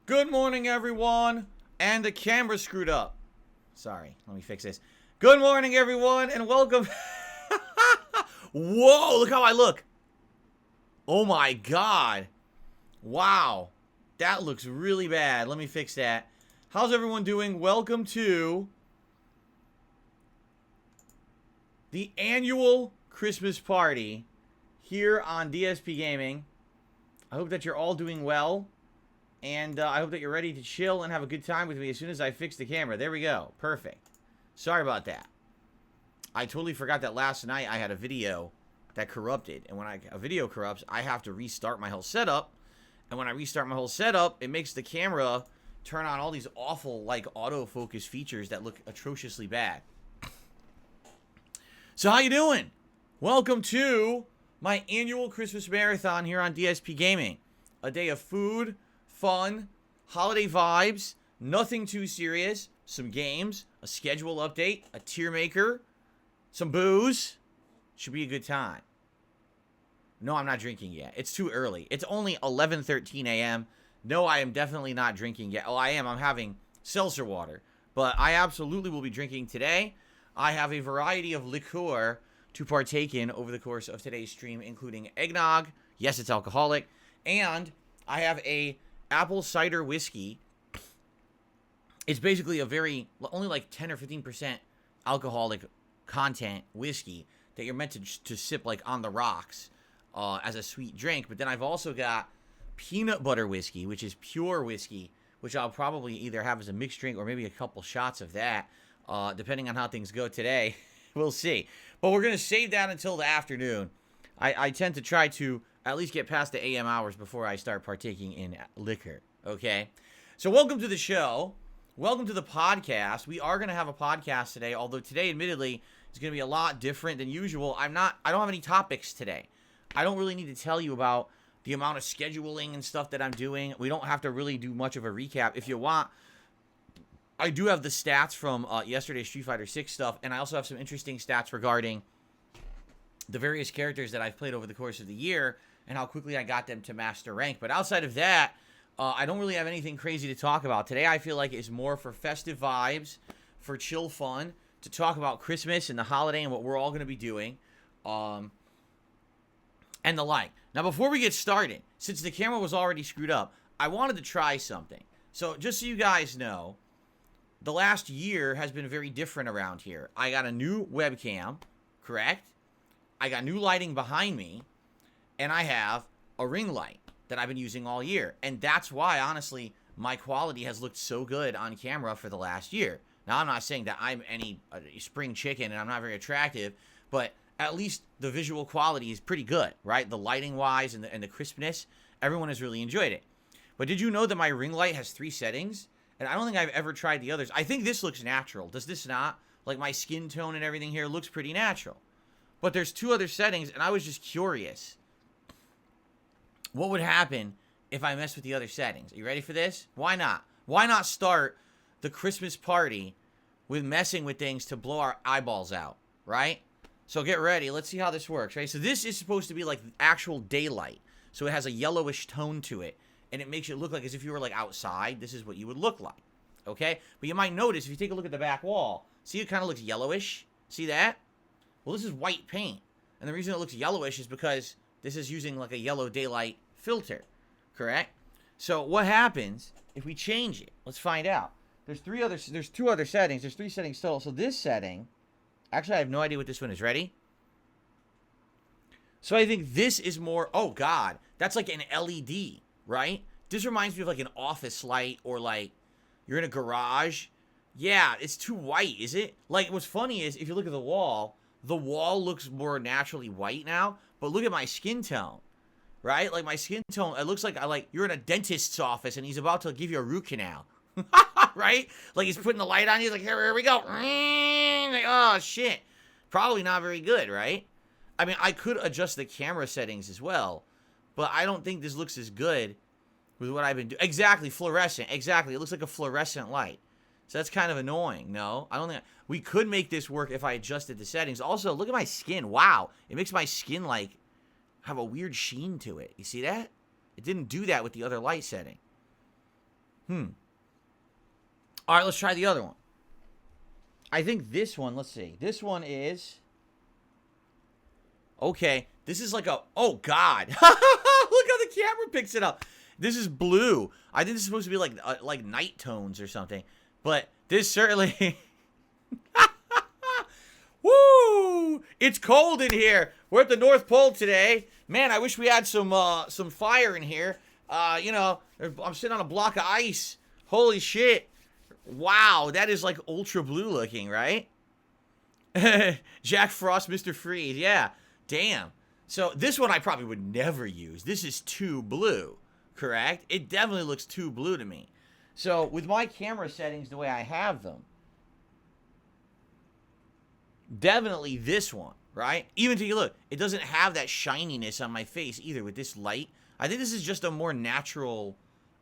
Good morning, everyone. And the camera screwed up. Sorry, let me fix this. Good morning, everyone, and welcome. Whoa, look how I look. Oh my God. Wow. That looks really bad. Let me fix that. How's everyone doing? Welcome to the annual Christmas party here on DSPGaming. I hope that you're all doing well. And I hope that you're ready to chill and have a good time with me as soon as I fix the camera. There we go. Perfect. Sorry about that. I totally forgot that last night I had a video that corrupted. And when a video corrupts, I have to restart my whole setup. And when I restart my whole setup, it makes the camera turn on all these awful, like, autofocus features that look atrociously bad. So how you doing? Welcome to my annual Christmas marathon here on DSPGaming. A day of food, fun, holiday vibes, nothing too serious, some games, a schedule update, a tier maker, some booze. Should be a good time. No, I'm not drinking yet. It's too early. It's only 11:13 a.m. No, I am definitely not drinking yet. Oh, I am. I'm having seltzer water. But I absolutely will be drinking today. I have a variety of liqueur to partake in over the course of today's stream, including eggnog. Yes, it's alcoholic. And I have a apple cider whiskey. It's basically a very, only like 10 or 15% alcoholic content whiskey that you're meant to sip like on the rocks as a sweet drink. But then I've also got peanut butter whiskey, which is pure whiskey, which I'll probably either have as a mixed drink or maybe a couple shots of that, depending on how things go today. We'll see. But we're going to save that until the afternoon. I tend to try to at least get past the AM hours before I start partaking in liquor, okay? So welcome to the show. Welcome to the podcast. We are going to have a podcast today, although today, admittedly, is going to be a lot different than usual. I don't have any topics today. I don't really need to tell you about the amount of scheduling and stuff that I'm doing. We don't have to really do much of a recap. If you want, I do have the stats from yesterday's Street Fighter 6 stuff, and I also have some interesting stats regarding the various characters that I've played over the course of the year and how quickly I got them to master rank. But outside of that, I don't really have anything crazy to talk about. Today I feel like it's more for festive vibes, for chill fun, to talk about Christmas and the holiday and what we're all going to be doing, and the like. Now, before we get started, since the camera was already screwed up, I wanted to try something. So just so you guys know, the last year has been very different around here. I got a new webcam, correct? I got new lighting behind me, and I have a ring light that I've been using all year. And that's why, honestly, my quality has looked so good on camera for the last year. Now, I'm not saying that I'm any spring chicken and I'm not very attractive, but at least the visual quality is pretty good, right? The lighting-wise and the crispness, everyone has really enjoyed it. But did you know that my ring light has 3 settings? And I don't think I've ever tried the others. I think this looks natural. Does this not? Like, my skin tone and everything here looks pretty natural. But there's 2 other settings, and I was just curious. What would happen if I messed with the other settings? Are you ready for this? Why not? Why not start the Christmas party with messing with things to blow our eyeballs out, right? So get ready. Let's see how this works, right? So this is supposed to be like actual daylight. So it has a yellowish tone to it, and it makes it look like as if you were like outside. This is what you would look like, okay? But you might notice if you take a look at the back wall, see it kind of looks yellowish? See that? Well, this is white paint. And the reason it looks yellowish is because this is using like a yellow daylight filter, correct? So what happens if we change it? Let's find out. There's two other settings. There's 3 settings total. So this setting, actually I have no idea what this one is. Ready? So I think this is more, oh God, that's like an LED, right? This reminds me of like an office light or like you're in a garage. Yeah, it's too white, is it? Like what's funny is if you look at the wall looks more naturally white now, but look at my skin tone, right? Like my skin tone, it looks like you're in a dentist's office and he's about to give you a root canal. Right? Like he's putting the light on you, like here we go. Like, oh shit. Probably not very good, right? I mean, I could adjust the camera settings as well, but I don't think this looks as good with what I've been doing. Exactly, fluorescent. Exactly. It looks like a fluorescent light. So that's kind of annoying. No, I don't think we could make this work if I adjusted the settings. Also, look at my skin. Wow. It makes my skin like have a weird sheen to it. You see that? It didn't do that with the other light setting. All right, let's try the other one. I think this one, let's see. This one is, okay, this is like a, oh God. Look how the camera picks it up. This is blue. I think this is supposed to be like night tones or something. But this certainly, woo! It's cold in here. We're at the North Pole today. Man, I wish we had some fire in here. You know, I'm sitting on a block of ice. Holy shit. Wow, that is like ultra blue looking, right? Jack Frost, Mr. Freeze. Yeah, damn. So this one I probably would never use. This is too blue, correct? It definitely looks too blue to me. So with my camera settings the way I have them, definitely this one, right? Even to you look, it doesn't have that shininess on my face either with this light. I think this is just a more natural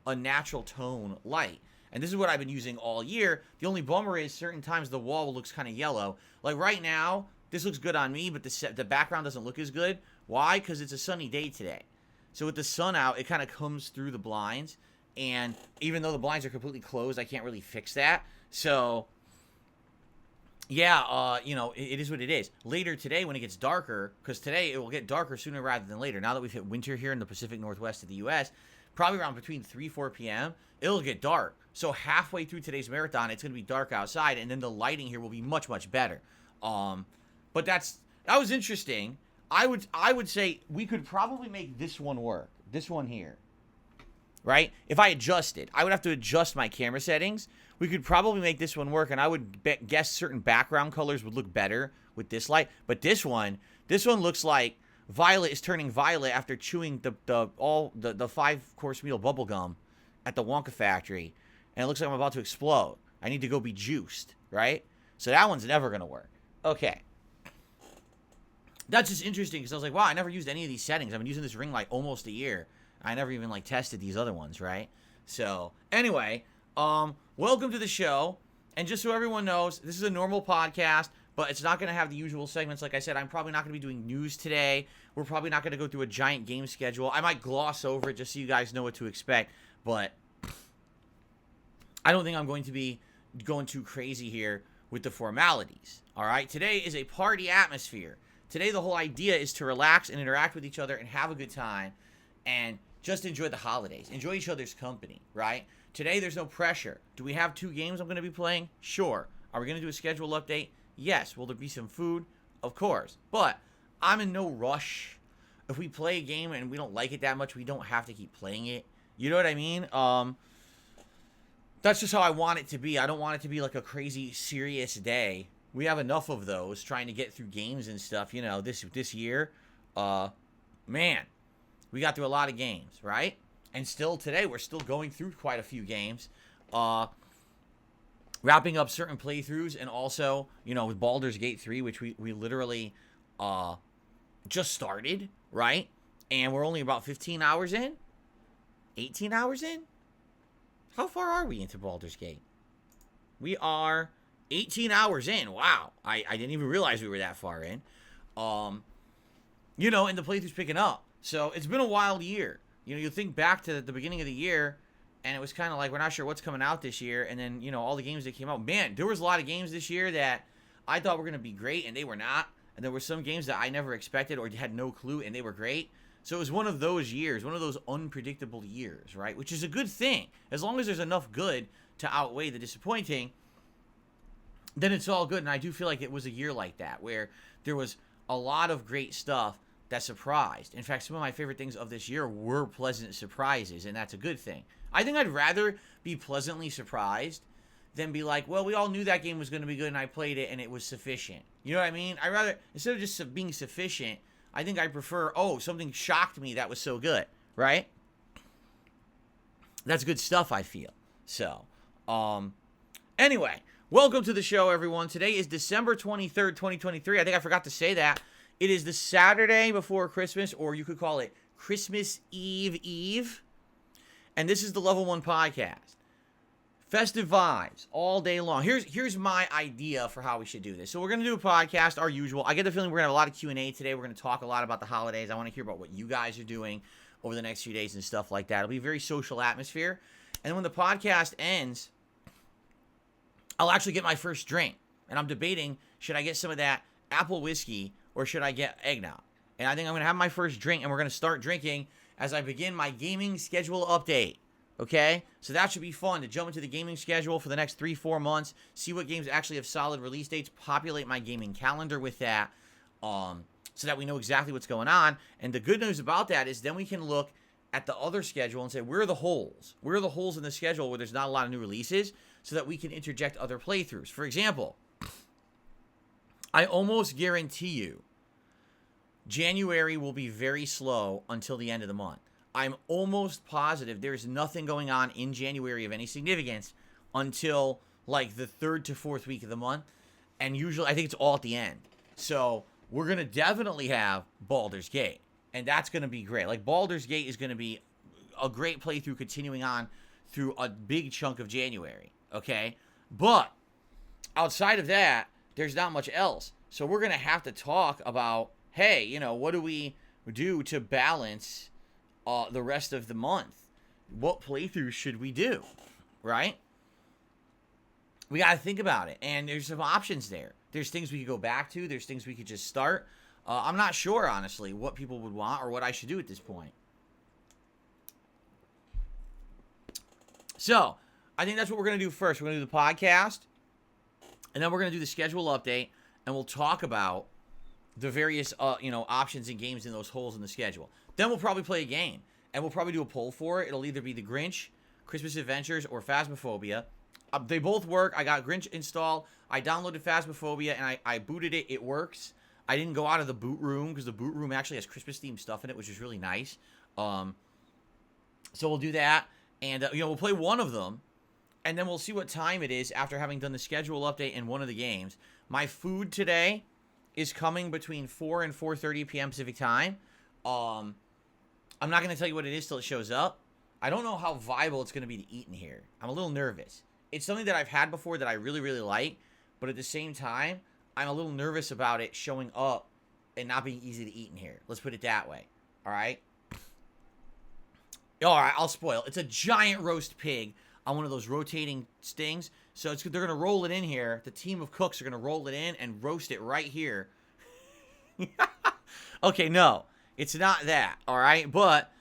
tone light. And this is what I've been using all year. The only bummer is certain times the wall looks kind of yellow. Like right now, this looks good on me, but the background doesn't look as good. Why? Because it's a sunny day today. So with the sun out, it kind of comes through the blinds. And even though the blinds are completely closed, I can't really fix that. So, yeah, you know, it is what it is. Later today when it gets darker, because today it will get darker sooner rather than later. Now that we've hit winter here in the Pacific Northwest of the U.S., probably around between 3, 4 p.m., it'll get dark. So halfway through today's marathon, it's going to be dark outside, and then the lighting here will be much, much better. But that was interesting. I would say we could probably make this one work. This one here. Right? If I adjusted, I would have to adjust my camera settings. We could probably make this one work, and I would guess certain background colors would look better with this light. But this one looks like Violet is turning violet after chewing the 5-course meal bubble gum at the Wonka factory, and it looks like I'm about to explode. I need to go be juiced, right? So that one's never gonna work. Okay. That's just interesting because I was like, wow, I never used any of these settings. I've been using this ring light almost a year. I never even like tested these other ones, right? So anyway, welcome to the show. And just so everyone knows, this is a normal podcast, but it's not going to have the usual segments. Like I said, I'm probably not going to be doing news today. We're probably not going to go through a giant game schedule. I might gloss over it just so you guys know what to expect, but I don't think I'm going to be going too crazy here with the formalities. All right? Today is a party atmosphere. Today, the whole idea is to relax and interact with each other and have a good time and just enjoy the holidays. Enjoy each other's company, right? Today, there's no pressure. Do we have 2 games I'm going to be playing? Sure. Are we going to do a schedule update? Yes. Will there be some food? Of course. But I'm in no rush. If we play a game and we don't like it that much, we don't have to keep playing it. You know what I mean? That's just how I want it to be. I don't want it to be like a crazy serious day. We have enough of those trying to get through games and stuff, you know, this year. Man, we got through a lot of games, right? And still today, we're still going through quite a few games. Wrapping up certain playthroughs, and also, you know, with Baldur's Gate 3, which we literally just started, right? And we're only about 15 hours in? 18 hours in? How far are we into Baldur's Gate? We are 18 hours in. Wow. I didn't even realize we were that far in. You know, and the playthrough's picking up. So it's been a wild year. You know, you think back to the beginning of the year, and it was kind of like, we're not sure what's coming out this year. And then, you know, all the games that came out. Man, there was a lot of games this year that I thought were going to be great, and they were not. And there were some games that I never expected or had no clue, and they were great. So it was one of those years, one of those unpredictable years, right? Which is a good thing. As long as there's enough good to outweigh the disappointing, then it's all good. And I do feel like it was a year like that, where there was a lot of great stuff that surprised. In fact, some of my favorite things of this year were pleasant surprises, and that's a good thing. I think I'd rather be pleasantly surprised than be like, well, we all knew that game was going to be good, and I played it, and it was sufficient. You know what I mean? I rather, instead of just being sufficient, I think I prefer, oh, something shocked me that was so good, right? That's good stuff, I feel. So, anyway, welcome to the show, everyone. Today is December 23rd, 2023. I think I forgot to say that. It is the Saturday before Christmas, or you could call it Christmas Eve. And this is the Level 1 Podcast. Festive vibes all day long. Here's my idea for how we should do this. So we're going to do a podcast, our usual. I get the feeling we're going to have a lot of Q&A today. We're going to talk a lot about the holidays. I want to hear about what you guys are doing over the next few days and stuff like that. It'll be a very social atmosphere. And then when the podcast ends, I'll actually get my first drink. And I'm debating, should I get some of that apple whiskey or should I get eggnog? And I think I'm going to have my first drink, and we're going to start drinking as I begin my gaming schedule update. Okay? So that should be fun to jump into the gaming schedule for the next 3-4 months, see what games actually have solid release dates, populate my gaming calendar with that, so that we know exactly what's going on. And the good news about that is then we can look at the other schedule and say, where are the holes? Where are the holes in the schedule where there's not a lot of new releases, so that we can interject other playthroughs? For example, I almost guarantee you January will be very slow until the end of the month. I'm almost positive there's nothing going on in January of any significance until like the 3rd to 4th week of the month. And usually I think it's all at the end. So we're going to definitely have Baldur's Gate. And that's going to be great. Like, Baldur's Gate is going to be a great playthrough continuing on through a big chunk of January. Okay? But outside of that, there's not much else. So we're going to have to talk about, hey, you know, what do we do to balance the rest of the month? What playthroughs should we do, right? We got to think about it, and there's some options there. There's things we could go back to. There's things we could just start. I'm not sure, honestly, what people would want or what I should do at this point. So, I think that's what we're going to do first. We're going to do the podcast, and then we're going to do the schedule update, and we'll talk about the various, options and games in those holes in the schedule. Then we'll probably play a game, and we'll probably do a poll for it. It'll either be The Grinch, Christmas Adventures, or Phasmophobia. They both work. I got Grinch installed. I downloaded Phasmophobia, and I booted it. It works. I didn't go out of the boot room, because the boot room actually has Christmas-themed stuff in it, which is really nice. So we'll do that, and we'll play one of them, and then we'll see what time it is after having done the schedule update in one of the games. My food today is coming between 4 and 4:30 p.m. Pacific time. I'm not going to tell you what it is till it shows up. I don't know how viable it's going to be to eat in here. I'm a little nervous. It's something that I've had before that I really, really like, but at the same time, I'm a little nervous about it showing up and not being easy to eat in here. Let's put it that way. All right? All right, I'll spoil. It's a giant roast pig on one of those rotating stings. So they're going to roll it in here. The team of cooks are going to roll it in and roast it right here. Okay, no. It's not that, all right? But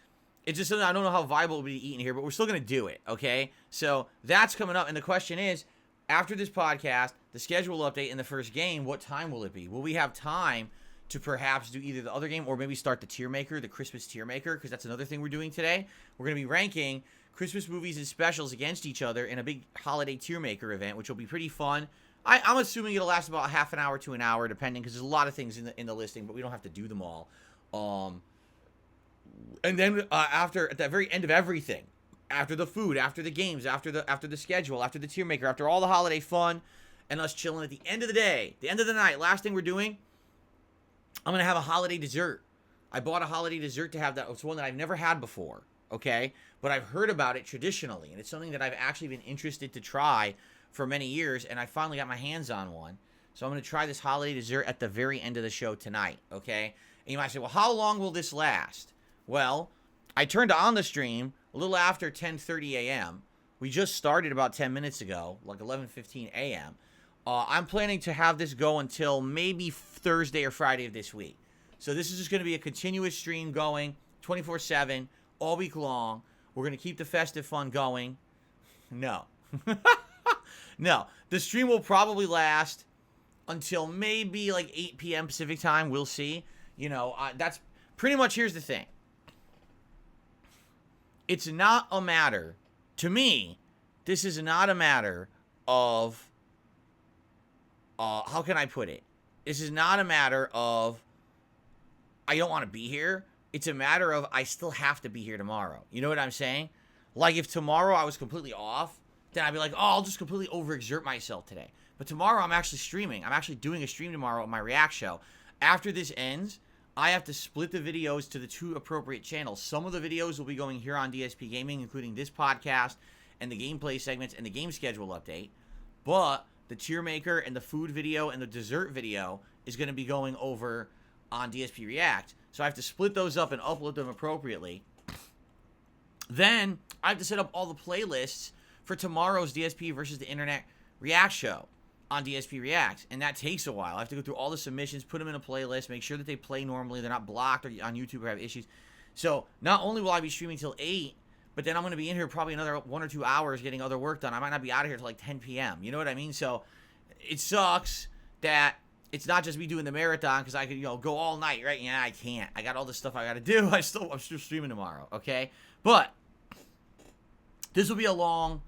it's just something I don't know how viable it will be to eat in here, but we're still going to do it, okay? So that's coming up, and the question is, after this podcast, the schedule update in the first game, what time will it be? Will we have time to perhaps do either the other game or maybe start the tier maker, the Christmas tier maker, because that's another thing we're doing today. We're going to be ranking Christmas movies and specials against each other in a big holiday tier maker event, which will be pretty fun. I'm assuming it'll last about half an hour to an hour, depending, because there's a lot of things in the listing, but we don't have to do them all. And then after, at the very end of everything, after the food, after the games, after the schedule, after the tier maker, after all the holiday fun, and us chilling at the end of the day, the end of the night, last thing we're doing, I'm gonna have a holiday dessert. I bought a holiday dessert to have that. It's one that I've never had before. okay? But I've heard about it traditionally, and it's something that I've actually been interested to try for many years, and I finally got my hands on one. So I'm going to try this holiday dessert at the very end of the show tonight, okay? And you might say, well, how long will this last? Well, I turned on the stream a little after 10:30 a.m. We just started about 10 minutes ago, like 11:15 a.m. I'm planning to have this go until maybe Thursday or Friday of this week. So this is just going to be a continuous stream going 24/7 all week long. We're going to keep the festive fun going. No. No. The stream will probably last until maybe like 8 p.m. Pacific time. We'll see. You know, that's pretty much, here's the thing. It's not a matter, to me, this is not a matter of, how can I put it? This is not a matter of, I don't want to be here. It's a matter of, I still have to be here tomorrow. You know what I'm saying? Like, if tomorrow I was completely off, then I'd be like, oh, I'll just completely overexert myself today. But tomorrow I'm actually streaming. I'm actually doing a stream tomorrow on my React show. After this ends, I have to split the videos to the 2 appropriate channels. Some of the videos will be going here on DSPGaming, including this podcast and the gameplay segments and the game schedule update. But the tier maker and the food video and the dessert video is going to be going over on DSP React. So I have to split those up and upload them appropriately. Then I have to set up all the playlists for tomorrow's DSP versus the Internet React show on DSP React, and that takes a while. I have to go through all the submissions, put them in a playlist, make sure that they play normally, they're not blocked or on YouTube or have issues. So not only will I be streaming till 8, but then I'm going to be in here probably another 1 or 2 hours getting other work done. I might not be out of here till like 10 p.m. You know what I mean? So it sucks that it's not just me doing the marathon because I could, go all night, right? Yeah, I can't. I got all this stuff I got to do. I'm still streaming tomorrow, okay? But this will be a long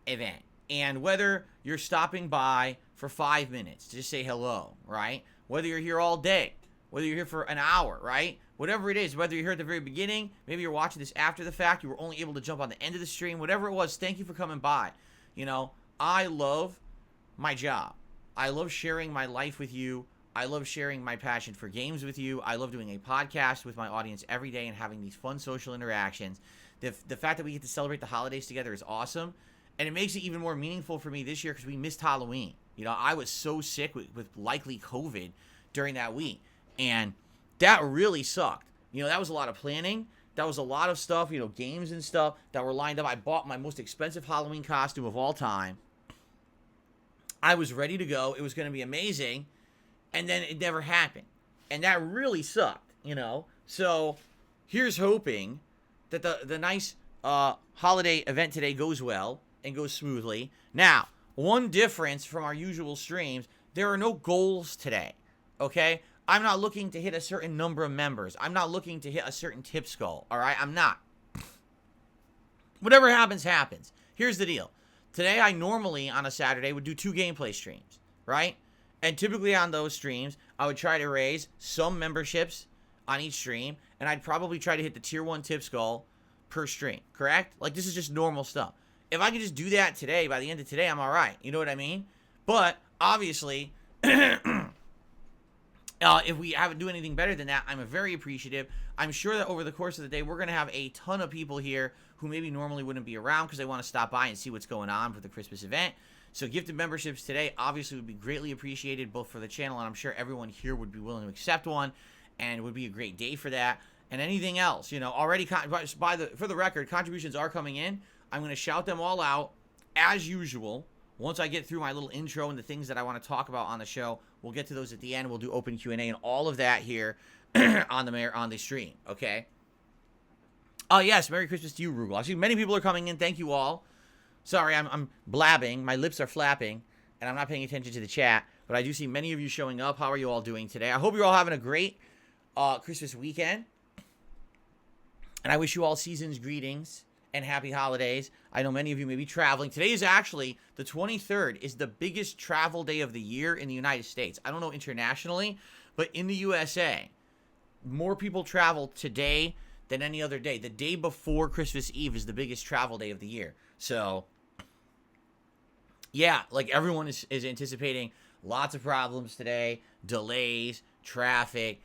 event. And whether you're stopping by for 5 minutes to just say hello, right? Whether you're here all day, whether you're here for an hour, right? Whatever it is, whether you're here at the very beginning, maybe you're watching this after the fact, you were only able to jump on the end of the stream, whatever it was, thank you for coming by. I love my job. I love sharing my life with you. I love sharing my passion for games with you. I love doing a podcast with my audience every day and having these fun social interactions. The fact that we get to celebrate the holidays together is awesome. And it makes it even more meaningful for me this year because we missed Halloween. I was so sick with likely COVID during that week. And that really sucked. That was a lot of planning. That was a lot of stuff, games and stuff that were lined up. I bought my most expensive Halloween costume of all time. I was ready to go. It was going to be amazing. And then it never happened. And that really sucked, So here's hoping that the nice holiday event today goes well and goes smoothly. Now, one difference from our usual streams, there are no goals today, okay? I'm not looking to hit a certain number of members. I'm not looking to hit a certain tips goal, all right? I'm not. Whatever happens, happens. Here's the deal. Today, I normally, on a Saturday, would do 2 gameplay streams, right? And typically on those streams, I would try to raise some memberships on each stream, and I'd probably try to hit the tier 1 tips goal per stream, correct? Like, this is just normal stuff. If I could just do that today, by the end of today, I'm all right. You know what I mean? But, obviously, if we haven't do anything better than that, I'm very appreciative. I'm sure that over the course of the day, we're going to have a ton of people here who maybe normally wouldn't be around because they want to stop by and see what's going on for the Christmas event. So gifted memberships today obviously would be greatly appreciated both for the channel, and I'm sure everyone here would be willing to accept one, and it would be a great day for that. And anything else, already for the record, contributions are coming in. I'm going to shout them all out as usual. Once I get through my little intro and the things that I want to talk about on the show, we'll get to those at the end. We'll do open Q&A and all of that here on the stream, okay? Oh, yes, Merry Christmas to you, Rugal. I see many people are coming in. Thank you all. Sorry, I'm blabbing. My lips are flapping, and I'm not paying attention to the chat, but I do see many of you showing up. How are you all doing today? I hope you're all having a great Christmas weekend, and I wish you all season's greetings and happy holidays. I know many of you may be traveling. Today is actually, the 23rd, is the biggest travel day of the year in the United States. I don't know internationally, but in the USA, more people travel today than any other day. The day before Christmas Eve is the biggest travel day of the year. So, yeah, like everyone is anticipating lots of problems today, delays, traffic,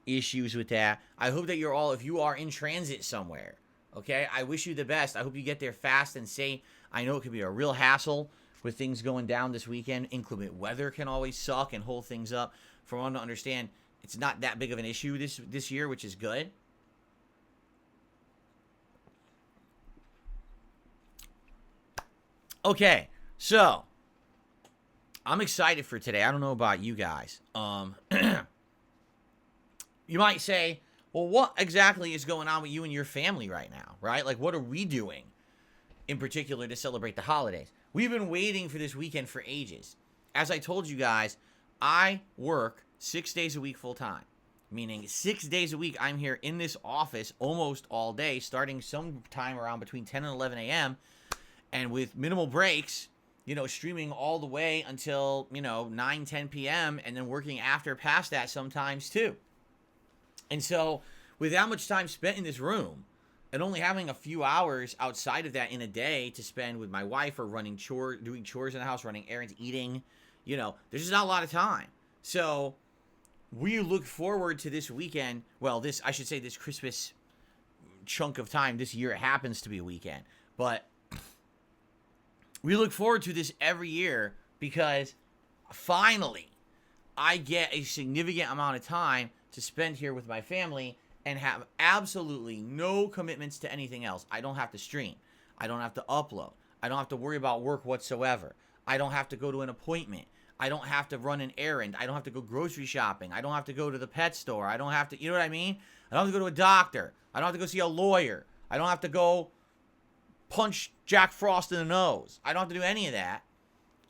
issues with that. I hope that you're all, if you are in transit somewhere, Okay? I wish you the best. I hope you get there fast and safe. I know it could be a real hassle with things going down this weekend. Inclement weather can always suck and hold things up. For one to understand, it's not that big of an issue this year, which is good. Okay, so I'm excited for today. I don't know about you guys. You might say, well, what exactly is going on with you and your family right now, right? Like, what are we doing in particular to celebrate the holidays? We've been waiting for this weekend for ages. As I told you guys, I work 6 days a week full time, meaning 6 days a week I'm here in this office almost all day, starting sometime around between 10 and 11 a.m., and with minimal breaks, you know, streaming all the way until, you know, 9, 10 p.m. and then working after past that sometimes too. And so with that much time spent in this room and only having a few hours outside of that in a day to spend with my wife or doing chores in the house, running errands, eating, you know, there's just not a lot of time. So we look forward to this weekend. Well, this Christmas chunk of time. This year it happens to be a weekend. But we look forward to this every year because finally I get a significant amount of time to spend here with my family and have absolutely no commitments to anything else. I don't have to stream. I don't have to upload. I don't have to worry about work whatsoever. I don't have to go to an appointment. I don't have to run an errand. I don't have to go grocery shopping. I don't have to go to the pet store. I don't have to, you know what I mean? I don't have to go to a doctor. I don't have to go see a lawyer. I don't have to go punch Jack Frost in the nose. I don't have to do any of that.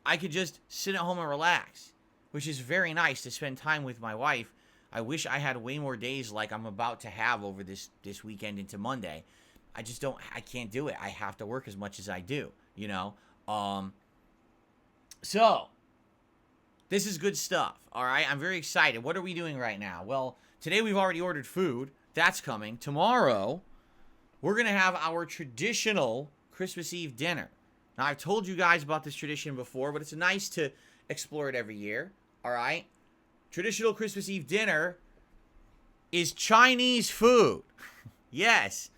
I could just sit at home and relax, which is very nice to spend time with my wife. I wish I had way more days like I'm about to have over this weekend into Monday. I can't do it. I have to work as much as I do, you know? So, this is good stuff, all right? I'm very excited. What are we doing right now? Well, today we've already ordered food. That's coming. Tomorrow, we're going to have our traditional Christmas Eve dinner. Now, I've told you guys about this tradition before, but it's nice to explore it every year, all right? Traditional Christmas Eve dinner is Chinese food. Yes.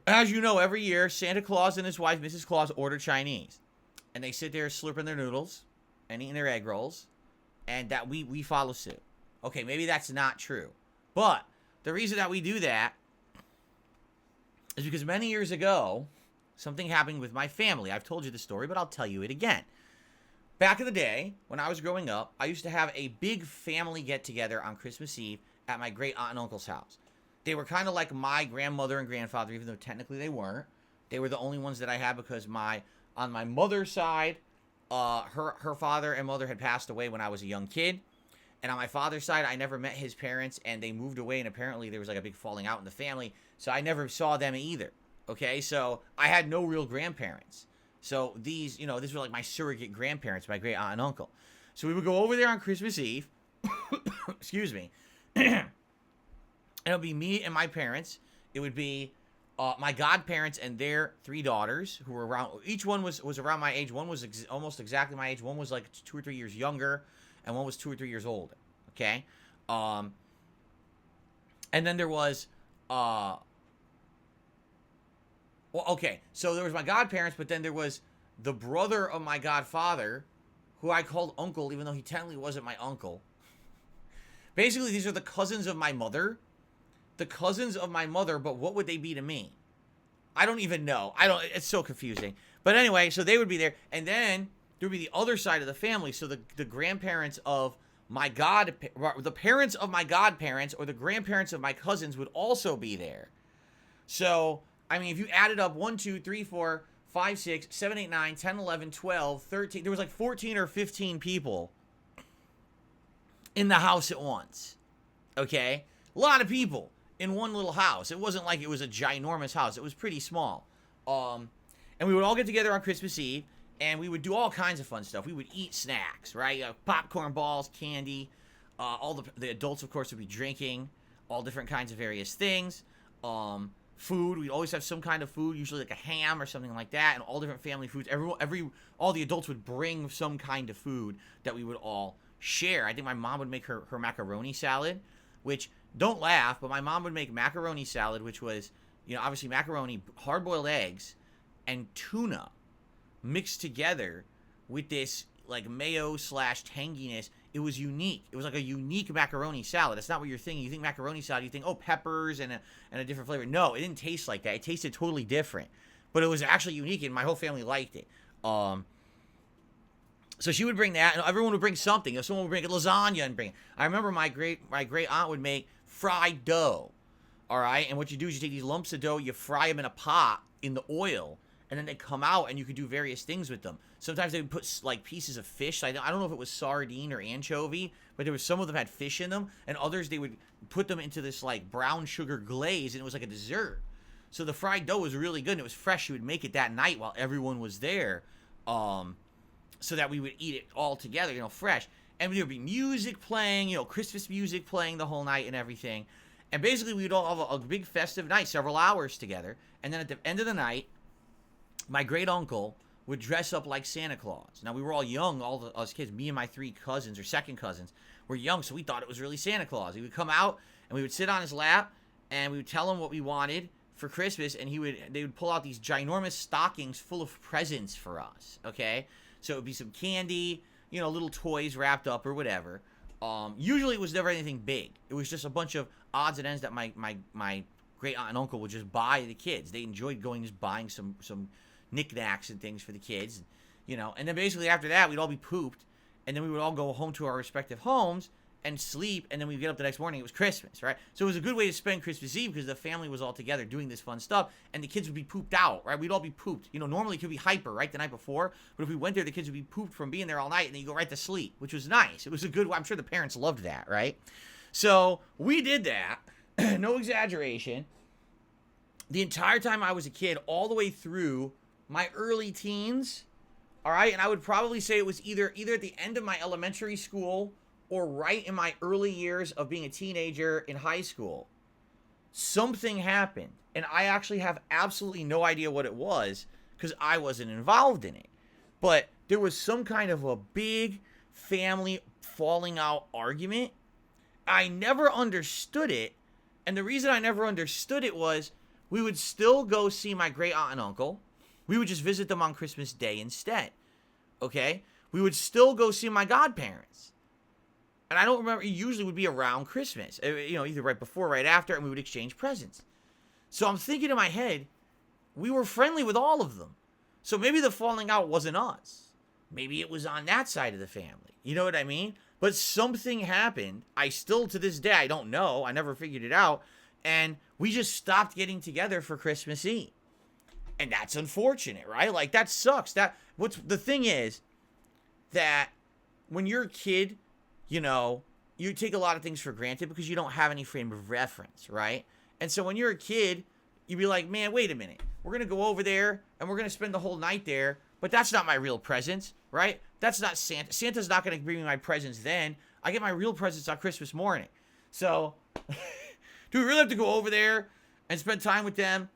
As you know, every year, Santa Claus and his wife, Mrs. Claus, order Chinese. And they sit there slurping their noodles and eating their egg rolls. And that we follow suit. Okay, maybe that's not true. But the reason that we do that is because many years ago, something happened with my family. I've told you the story, but I'll tell you it again. Back in the day, when I was growing up, I used to have a big family get-together on Christmas Eve at my great aunt and uncle's house. They were kind of like my grandmother and grandfather, even though technically they weren't. They were the only ones that I had because on my mother's side, her father and mother had passed away when I was a young kid. And on my father's side, I never met his parents, and they moved away, and apparently there was like a big falling out in the family, so I never saw them either. Okay, so I had no real grandparents. So these were like my surrogate grandparents, my great aunt and uncle. So we would go over there on Christmas Eve. Excuse me. And it would be me and my parents. It would be my godparents and their 3 daughters who were around. Each one was around my age. One was almost exactly my age. One was like 2 or 3 years younger, and one was 2 or 3 years older. Okay. And then there was well, okay, so there was my godparents, but then there was the brother of my godfather, who I called uncle, even though he technically wasn't my uncle. Basically, these are the cousins of my mother. The cousins of my mother, but what would they be to me? I don't even know. It's so confusing. But anyway, so they would be there. And then there would be the other side of the family. So the grandparents of the parents of my godparents or the grandparents of my cousins would also be there. So, I mean, if you added up 1, 2, 3, 4, 5, 6, 7, 8, 9, 10, 11, 12, 13, there was like 14 or 15 people in the house at once. Okay? A lot of people in one little house. It wasn't like it was a ginormous house. It was pretty small. And we would all get together on Christmas Eve, and we would do all kinds of fun stuff. We would eat snacks, right? Popcorn balls, candy. All the adults, of course, would be drinking all different kinds of various things. Food, we'd always have some kind of food, usually like a ham or something like that, and all different family foods. All the adults would bring some kind of food that we would all share. I think my mom would make her macaroni salad, which, don't laugh, but my mom would make macaroni salad, which was You know, obviously macaroni, hard-boiled eggs, and tuna mixed together with this like mayo slash tanginess. It was unique. It was like a unique macaroni salad. That's not what you're thinking. You think macaroni salad, you think, oh, peppers and a different flavor. No, it didn't taste like that. It tasted totally different. But it was actually unique, and my whole family liked it. So she would bring that, and everyone would bring something. You know, someone would bring a lasagna and bring it. I remember my great aunt would make fried dough. All right, and what you do is you take these lumps of dough, you fry them in a pot in the oil, and then they come out, and you could do various things with them. Sometimes they would put like pieces of fish. I don't know if it was sardine or anchovy, but there was some of them had fish in them, and others they would put them into this like brown sugar glaze, and it was like a dessert. So the fried dough was really good, and it was fresh. She would make it that night while everyone was there, so that we would eat it all together, you know, fresh. And there would be music playing, you know, Christmas music playing the whole night and everything. And basically, we would all have a big festive night, several hours together. And then at the end of the night, my great uncle would dress up like Santa Claus. Now, we were all young, us kids, me and my 3 cousins, or second cousins, were young, so we thought it was really Santa Claus. He would come out, and we would sit on his lap, and we would tell him what we wanted for Christmas, and they would pull out these ginormous stockings full of presents for us, okay? So it would be some candy, you know, little toys wrapped up or whatever. Usually it was never anything big. It was just a bunch of odds and ends that my great aunt and uncle would just buy the kids. They enjoyed just buying some knickknacks and things for the kids, you know. And then basically after that, we'd all be pooped, and then we would all go home to our respective homes and sleep, and then we'd get up the next morning. It was Christmas, right? So it was a good way to spend Christmas Eve because the family was all together doing this fun stuff, and the kids would be pooped out, right? We'd all be pooped. You know, normally it could be hyper, right, the night before, but if we went there, the kids would be pooped from being there all night, and then you go right to sleep, which was nice. It was a good, I'm sure the parents loved that, right? So we did that, no exaggeration, the entire time I was a kid, all the way through my early teens, all right? And I would probably say it was either at the end of my elementary school or right in my early years of being a teenager in high school. Something happened, and I actually have absolutely no idea what it was because I wasn't involved in it. But there was some kind of a big family falling out argument. I never understood it, and the reason I never understood it was we would still go see my great aunt and uncle. We would just visit them on Christmas Day instead, okay? We would still go see my godparents. And I don't remember, it usually would be around Christmas, you know, either right before or right after, and we would exchange presents. So I'm thinking in my head, we were friendly with all of them. So maybe the falling out wasn't us. Maybe it was on that side of the family. You know what I mean? But something happened. I still, to this day, I don't know. I never figured it out. And we just stopped getting together for Christmas Eve. And that's unfortunate, right? Like, that sucks. The thing is that when you're a kid, you know, you take a lot of things for granted because you don't have any frame of reference, right? And so when you're a kid, you'd be like, man, wait a minute. We're going to go over there and we're going to spend the whole night there, but that's not my real presents, right? That's not Santa. Santa's not going to bring me my presents then. I get my real presents on Christmas morning. So, do we really have to go over there and spend time with them?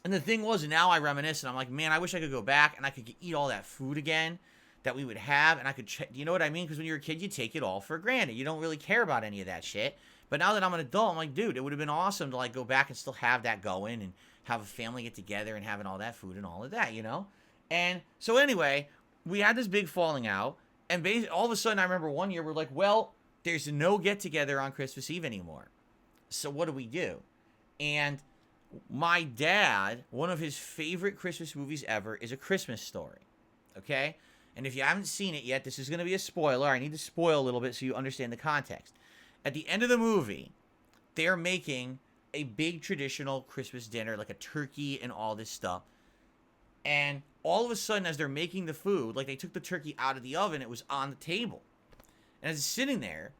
And the thing was, now I reminisce and I'm like, man, I wish I could go back and I could eat all that food again that we would have, and I could you know what I mean? Because when you're a kid, you take it all for granted. You don't really care about any of that shit. But now that I'm an adult, I'm like, dude, it would have been awesome to like go back and still have that going and have a family get together and having all that food and all of that, you know? And so anyway, we had this big falling out, and all of a sudden I remember one year we're like, well, there's no get together on Christmas Eve anymore. So what do we do? And my dad, one of his favorite Christmas movies ever is A Christmas Story. Okay? And if you haven't seen it yet, this is going to be a spoiler. I need to spoil a little bit so you understand the context. At the end of the movie, they're making a big traditional Christmas dinner, like a turkey and all this stuff. And all of a sudden, as they're making the food, like they took the turkey out of the oven, it was on the table. And as it's sitting there,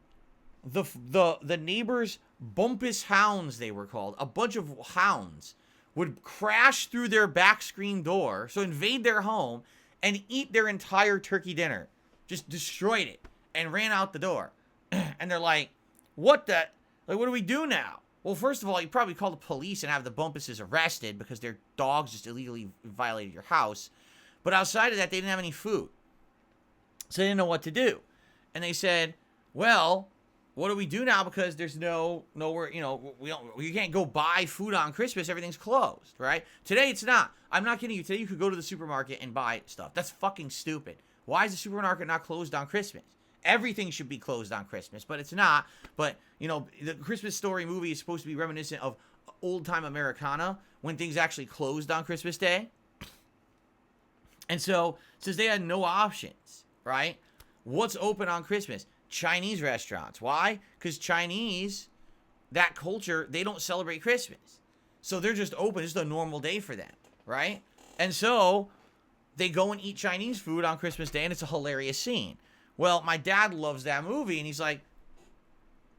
the neighbors' bumpus hounds, they were called, a bunch of hounds, would crash through their back screen door, so invade their home, and eat their entire turkey dinner. Just destroyed it and ran out the door. And they're like, what do we do now? Well, first of all, you probably call the police and have the bumpuses arrested because their dogs just illegally violated your house. But outside of that, they didn't have any food. So they didn't know what to do. And they said, well, what do we do now? Because there's nowhere, you can't go buy food on Christmas. Everything's closed, right? Today it's not. I'm not kidding you. Today you could go to the supermarket and buy stuff. That's fucking stupid. Why is the supermarket not closed on Christmas? Everything should be closed on Christmas, but it's not. But, the Christmas Story movie is supposed to be reminiscent of old-time Americana when things actually closed on Christmas Day. And so, since they had no options, right? What's open on Christmas? Chinese restaurants. Why? Because Chinese, that culture, they don't celebrate Christmas. So they're just open. It's just a normal day for them, right? And so they go and eat Chinese food on Christmas Day, and it's a hilarious scene. Well, my dad loves that movie, and he's like,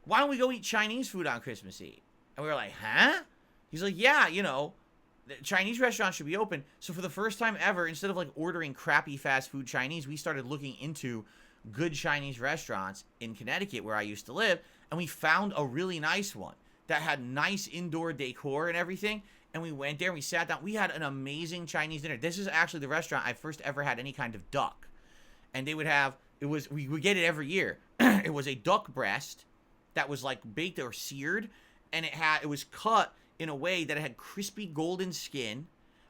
why don't we go eat Chinese food on Christmas Eve? And we were like, huh? He's like, yeah, the Chinese restaurants should be open. So for the first time ever, instead of like ordering crappy fast food Chinese, we started looking into good Chinese restaurants in Connecticut where I used to live, and we found a really nice one that had nice indoor decor and everything, and we went there and we sat down. We had an amazing Chinese dinner. This is actually the restaurant I first ever had any kind of duck, and they would have, we would get it every year. It was a duck breast that was like baked or seared, and it was cut in a way that it had crispy golden skin,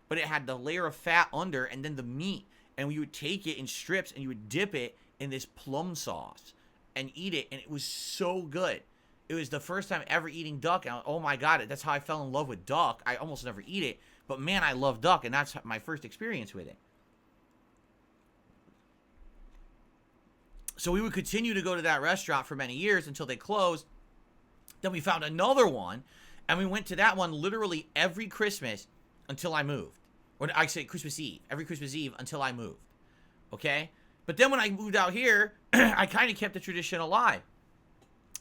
but it had the layer of fat under, and then the meat, and you would take it in strips and you would dip it in this plum sauce and eat it, and it was so good. It was the first time ever eating duck, and oh my god, that's how I fell in love with duck. I almost never eat it, but man, I love duck, and that's my first experience with it. So we would continue to go to that restaurant for many years until they closed. Then we found another one, and we went to that one literally every Christmas until I moved. Or I say Christmas Eve, every Christmas Eve until I moved. Okay? But then when I moved out here, I kind of kept the tradition alive.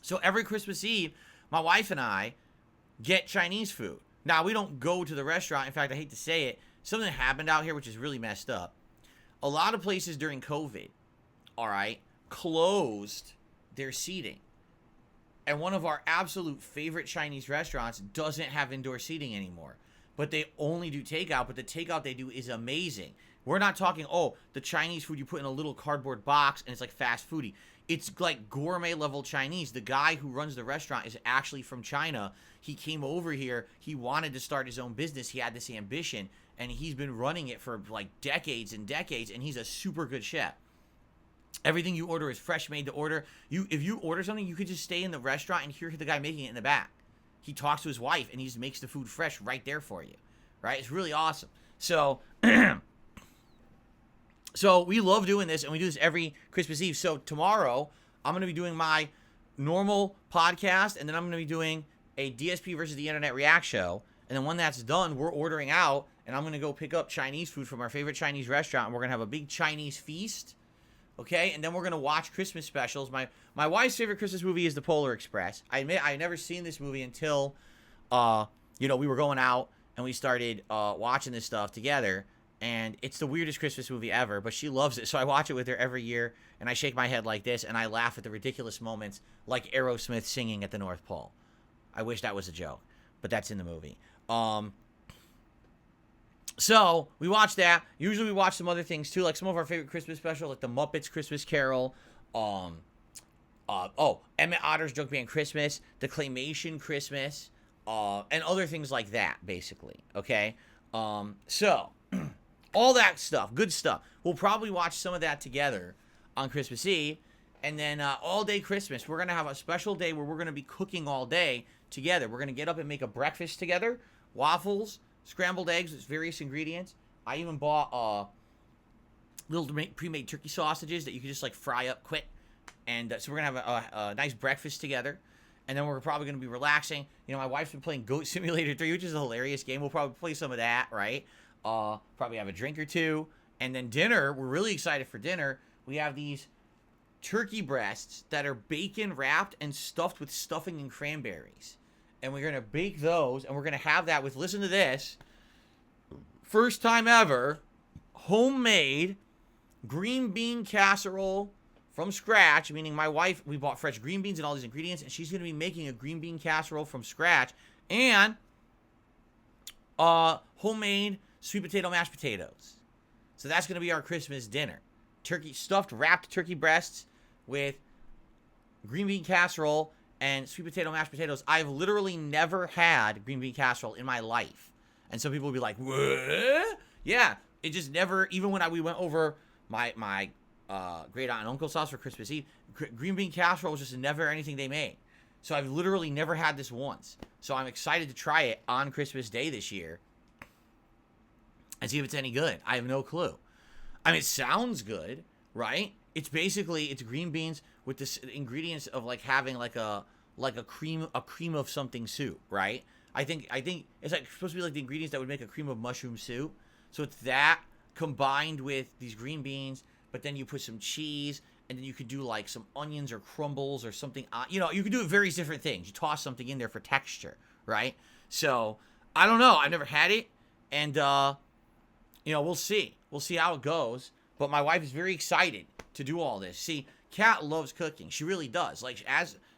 So every Christmas Eve, my wife and I get Chinese food. Now, we don't go to the restaurant. In fact, I hate to say it, something happened out here which is really messed up. A lot of places during COVID, all right, closed their seating. And one of our absolute favorite Chinese restaurants doesn't have indoor seating anymore. But they only do takeout, but the takeout they do is amazing. We're not talking, the Chinese food you put in a little cardboard box and it's like fast foodie. It's like gourmet level Chinese. The guy who runs the restaurant is actually from China. He came over here. He wanted to start his own business. He had this ambition, and he's been running it for like decades and decades, and he's a super good chef. Everything you order is fresh made to order. If you order something, you could just stay in the restaurant and hear the guy making it in the back. He talks to his wife, and he just makes the food fresh right there for you, right? It's really awesome. So, so we love doing this, and we do this every Christmas Eve. So tomorrow, I'm going to be doing my normal podcast, and then I'm going to be doing a DSP versus the Internet react show. And then when that's done, we're ordering out, and I'm going to go pick up Chinese food from our favorite Chinese restaurant, and we're going to have a big Chinese feast. Okay, and then we're going to watch Christmas specials. My wife's favorite Christmas movie is The Polar Express. I admit I had never seen this movie until, we were going out and we started watching this stuff together. And it's the weirdest Christmas movie ever, but she loves it. So I watch it with her every year, and I shake my head like this, and I laugh at the ridiculous moments like Aerosmith singing at the North Pole. I wish that was a joke, but that's in the movie. So we watch that. Usually we watch some other things too, like some of our favorite Christmas specials, like the Muppets Christmas Carol, Emmett Otter's Joke Band Christmas, the Claymation Christmas, and other things like that, basically. Okay, so all that stuff, good stuff. We'll probably watch some of that together on Christmas Eve, and then all day Christmas, we're gonna have a special day where we're gonna be cooking all day together. We're gonna get up and make a breakfast together, waffles, scrambled eggs with various ingredients. I even bought little pre-made turkey sausages that you can just like fry up quick. And so we're going to have a nice breakfast together. And then we're probably going to be relaxing. My wife's been playing Goat Simulator 3, which is a hilarious game. We'll probably play some of that, right? Probably have a drink or two. And then dinner, we're really excited for dinner. We have these turkey breasts that are bacon wrapped and stuffed with stuffing and cranberries. And we're going to bake those, and we're going to have that with, listen to this, first time ever, homemade green bean casserole from scratch, meaning my wife, we bought fresh green beans and all these ingredients, and she's going to be making a green bean casserole from scratch, and homemade sweet potato mashed potatoes. So that's going to be our Christmas dinner. Turkey, stuffed, wrapped turkey breasts with green bean casserole and sweet potato mashed potatoes. I've literally never had green bean casserole in my life. And some people will be like, what? Yeah, it just never, even when we went over my great aunt and uncle's house for Christmas Eve, green bean casserole was just never anything they made. So I've literally never had this once. So I'm excited to try it on Christmas Day this year and see if it's any good. I have no clue. I mean, it sounds good, right? It's green beans with the ingredients of like having like a cream of something soup, right? I think it's like supposed to be like the ingredients that would make a cream of mushroom soup. So it's that combined with these green beans, but then you put some cheese, and then you could do like some onions or crumbles or something. You know, you could do various different things. You toss something in there for texture, right? So I don't know. I've never had it, and you know, we'll see. We'll see how it goes. But my wife is very excited to do all this. See, Kat loves cooking. She really does. Like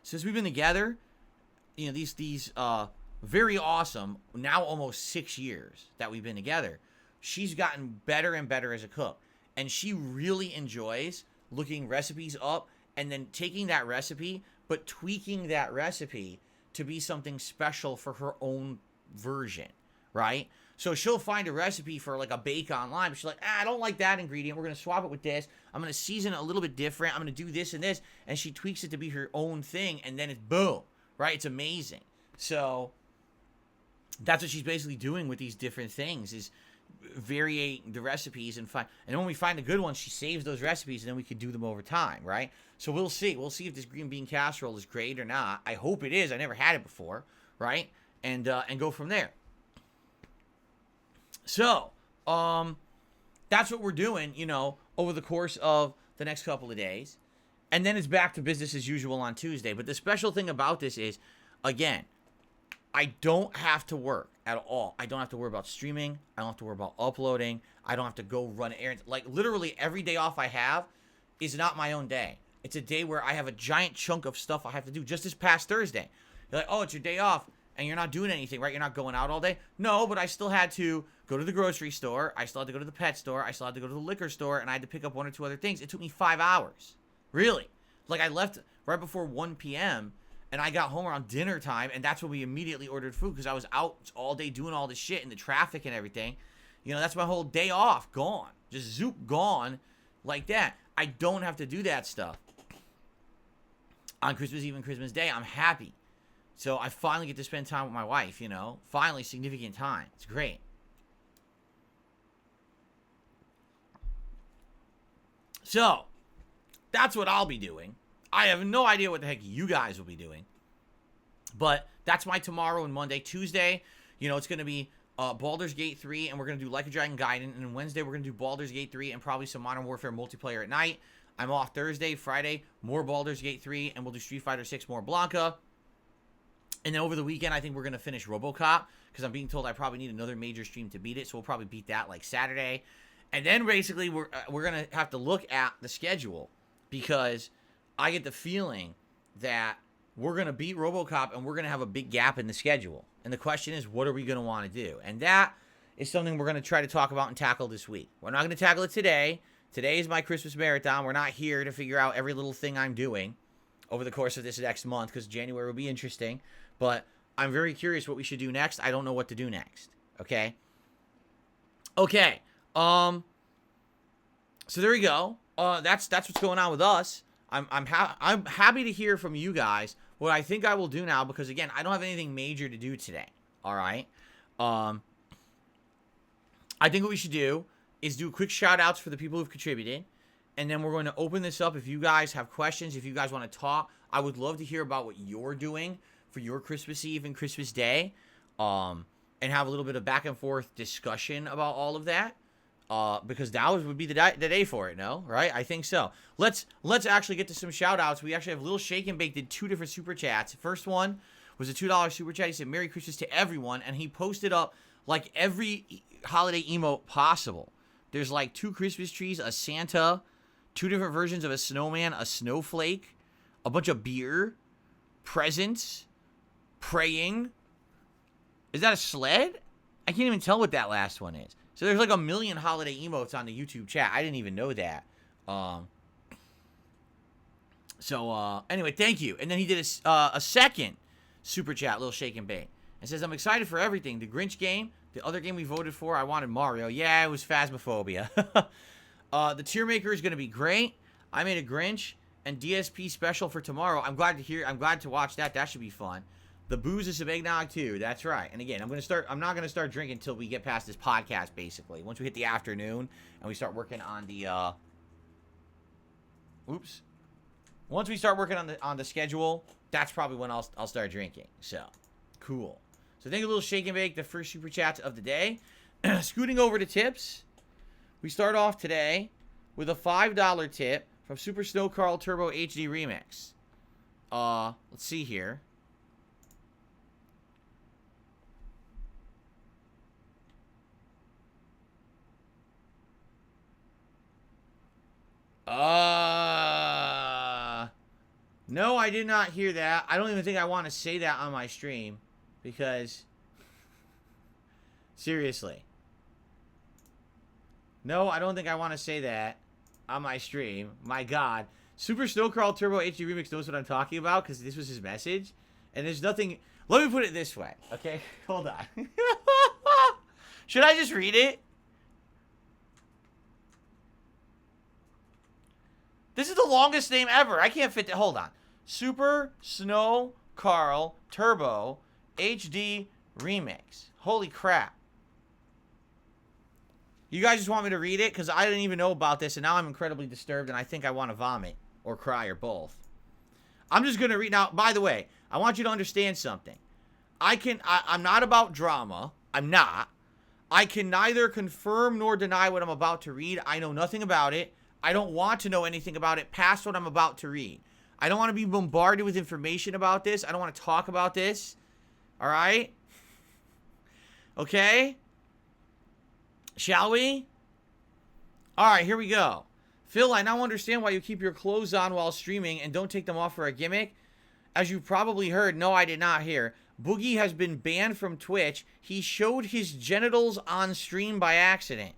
since we've been together, you know, these very awesome, now almost 6 years that we've been together, she's gotten better and better as a cook. And she really enjoys looking recipes up and then taking that recipe, but tweaking that recipe to be something special for her own version, right? So she'll find a recipe for like a bake online, but she's like, I don't like that ingredient. We're going to swap it with this. I'm going to season it a little bit different. I'm going to do this and this. And she tweaks it to be her own thing. And then it's boom, right? It's amazing. So that's what she's basically doing with these different things, is varying the recipes and then when we find a good one, she saves those recipes and then we could do them over time, right? So we'll see if this green bean casserole is great or not. I hope it is. I never had it before, right? And go from there. So that's what we're doing, you know, over the course of the next couple of days, and then it's back to business as usual on Tuesday. But the special thing about this is, again, I don't have to work at all. I don't have to worry about streaming. I don't have to worry about uploading. I don't have to go run errands. Like, literally every day off I have is not my own day. It's a day where I have a giant chunk of stuff I have to do. Just this past Thursday, you're like, oh, it's your day off, and you're not doing anything, right? You're not going out all day. No, but I still had to go to the grocery store. I still had to go to the pet store. I still had to go to the liquor store, and I had to pick up 1 or 2 other things. It took me 5 hours. Really. Like, I left right before 1 p.m., and I got home around dinner time, and that's when we immediately ordered food because I was out all day doing all this shit in the traffic and everything. You know, that's my whole day off gone. Just zoop gone like that. I don't have to do that stuff on Christmas Eve and Christmas Day. I'm happy. So I finally get to spend time with my wife, you know. Finally, significant time. It's great. So, that's what I'll be doing. I have no idea what the heck you guys will be doing. But that's my tomorrow and Monday. Tuesday, you know, it's going to be Baldur's Gate 3, and we're going to do Like a Dragon Gaiden. And then Wednesday, we're going to do Baldur's Gate 3 and probably some Modern Warfare multiplayer at night. I'm off Thursday, Friday, more Baldur's Gate 3, and we'll do Street Fighter 6, more Blanca. And then over the weekend, I think we're going to finish RoboCop, because I'm being told I probably need another major stream to beat it, so we'll probably beat that like Saturday. And then basically, we're going to have to look at the schedule, because I get the feeling that we're going to beat RoboCop and we're going to have a big gap in the schedule. And the question is, what are we going to want to do? And that is something we're going to try to talk about and tackle this week. We're not going to tackle it today. Today is my Christmas marathon. We're not here to figure out every little thing I'm doing over the course of this next month, because January will be interesting. But I'm very curious what we should do next. I don't know what to do next. Okay? Okay. So there we go. That's what's going on with us. I'm happy to hear from you guys what I think I will do now, because again, I don't have anything major to do today. All right. I think what we should do is do quick shout outs for the people who've contributed, and then we're going to open this up. If you guys have questions, if you guys want to talk, I would love to hear about what you're doing for your Christmas Eve and Christmas Day, and have a little bit of back and forth discussion about all of that. Because now would be the day for it, no? Right? I think so. Let's actually get to some shout-outs. We actually have Little Shake and Bake did 2 different super chats. First one was a $2 super chat. He said, Merry Christmas to everyone. And he posted up, like, every holiday emote possible. There's, like, 2 Christmas trees, a Santa, 2 different versions of a snowman, a snowflake, a bunch of beer, presents, praying. Is that a sled? I can't even tell what that last one is. So there's like a million holiday emotes on the YouTube chat. I didn't even know that. So, anyway, thank you. And then he did a second super chat, little shake and bake. And says, I'm excited for everything. The Grinch game, the other game we voted for, I wanted Mario. Yeah, it was Phasmophobia. The tier maker is going to be great. I made a Grinch and DSP special for tomorrow. I'm glad to watch that. That should be fun. The booze is some eggnog too. That's right. And again, I'm not going to start drinking until we get past this podcast, basically. Once we hit the afternoon and we start working on the, once we start working on the schedule, that's probably when I'll start drinking. So, cool. So, thank you, little shake and bake, the first super chat of the day. Scooting over to tips, we start off today with a $5 tip from Super Snow Carl Turbo HD Remix. Let's see here. No, I did not hear that. I don't even think I want to say that on my stream. Because, seriously. No, I don't think I want to say that on my stream. My God. Super Snow Carl Turbo HD Remix knows what I'm talking about because this was his message. And there's nothing... Let me put it this way, okay? Hold on. Should I just read it? This is the longest name ever. I can't fit that. Hold on. Super Snow Carl Turbo HD Remix. Holy crap. You guys just want me to read it? Because I didn't even know about this, and now I'm incredibly disturbed, and I think I want to vomit. Or cry, or both. I'm just going to read... Now, by the way, I want you to understand something. I'm not about drama. I'm not. I can neither confirm nor deny what I'm about to read. I know nothing about it. I don't want to know anything about it past what I'm about to read. I don't want to be bombarded with information about this. I don't want to talk about this. All right? Okay? Shall we? All right, here we go. Phil, I now understand why you keep your clothes on while streaming and don't take them off for a gimmick. As you probably heard, no, I did not hear. Boogie has been banned from Twitch. He showed his genitals on stream by accident.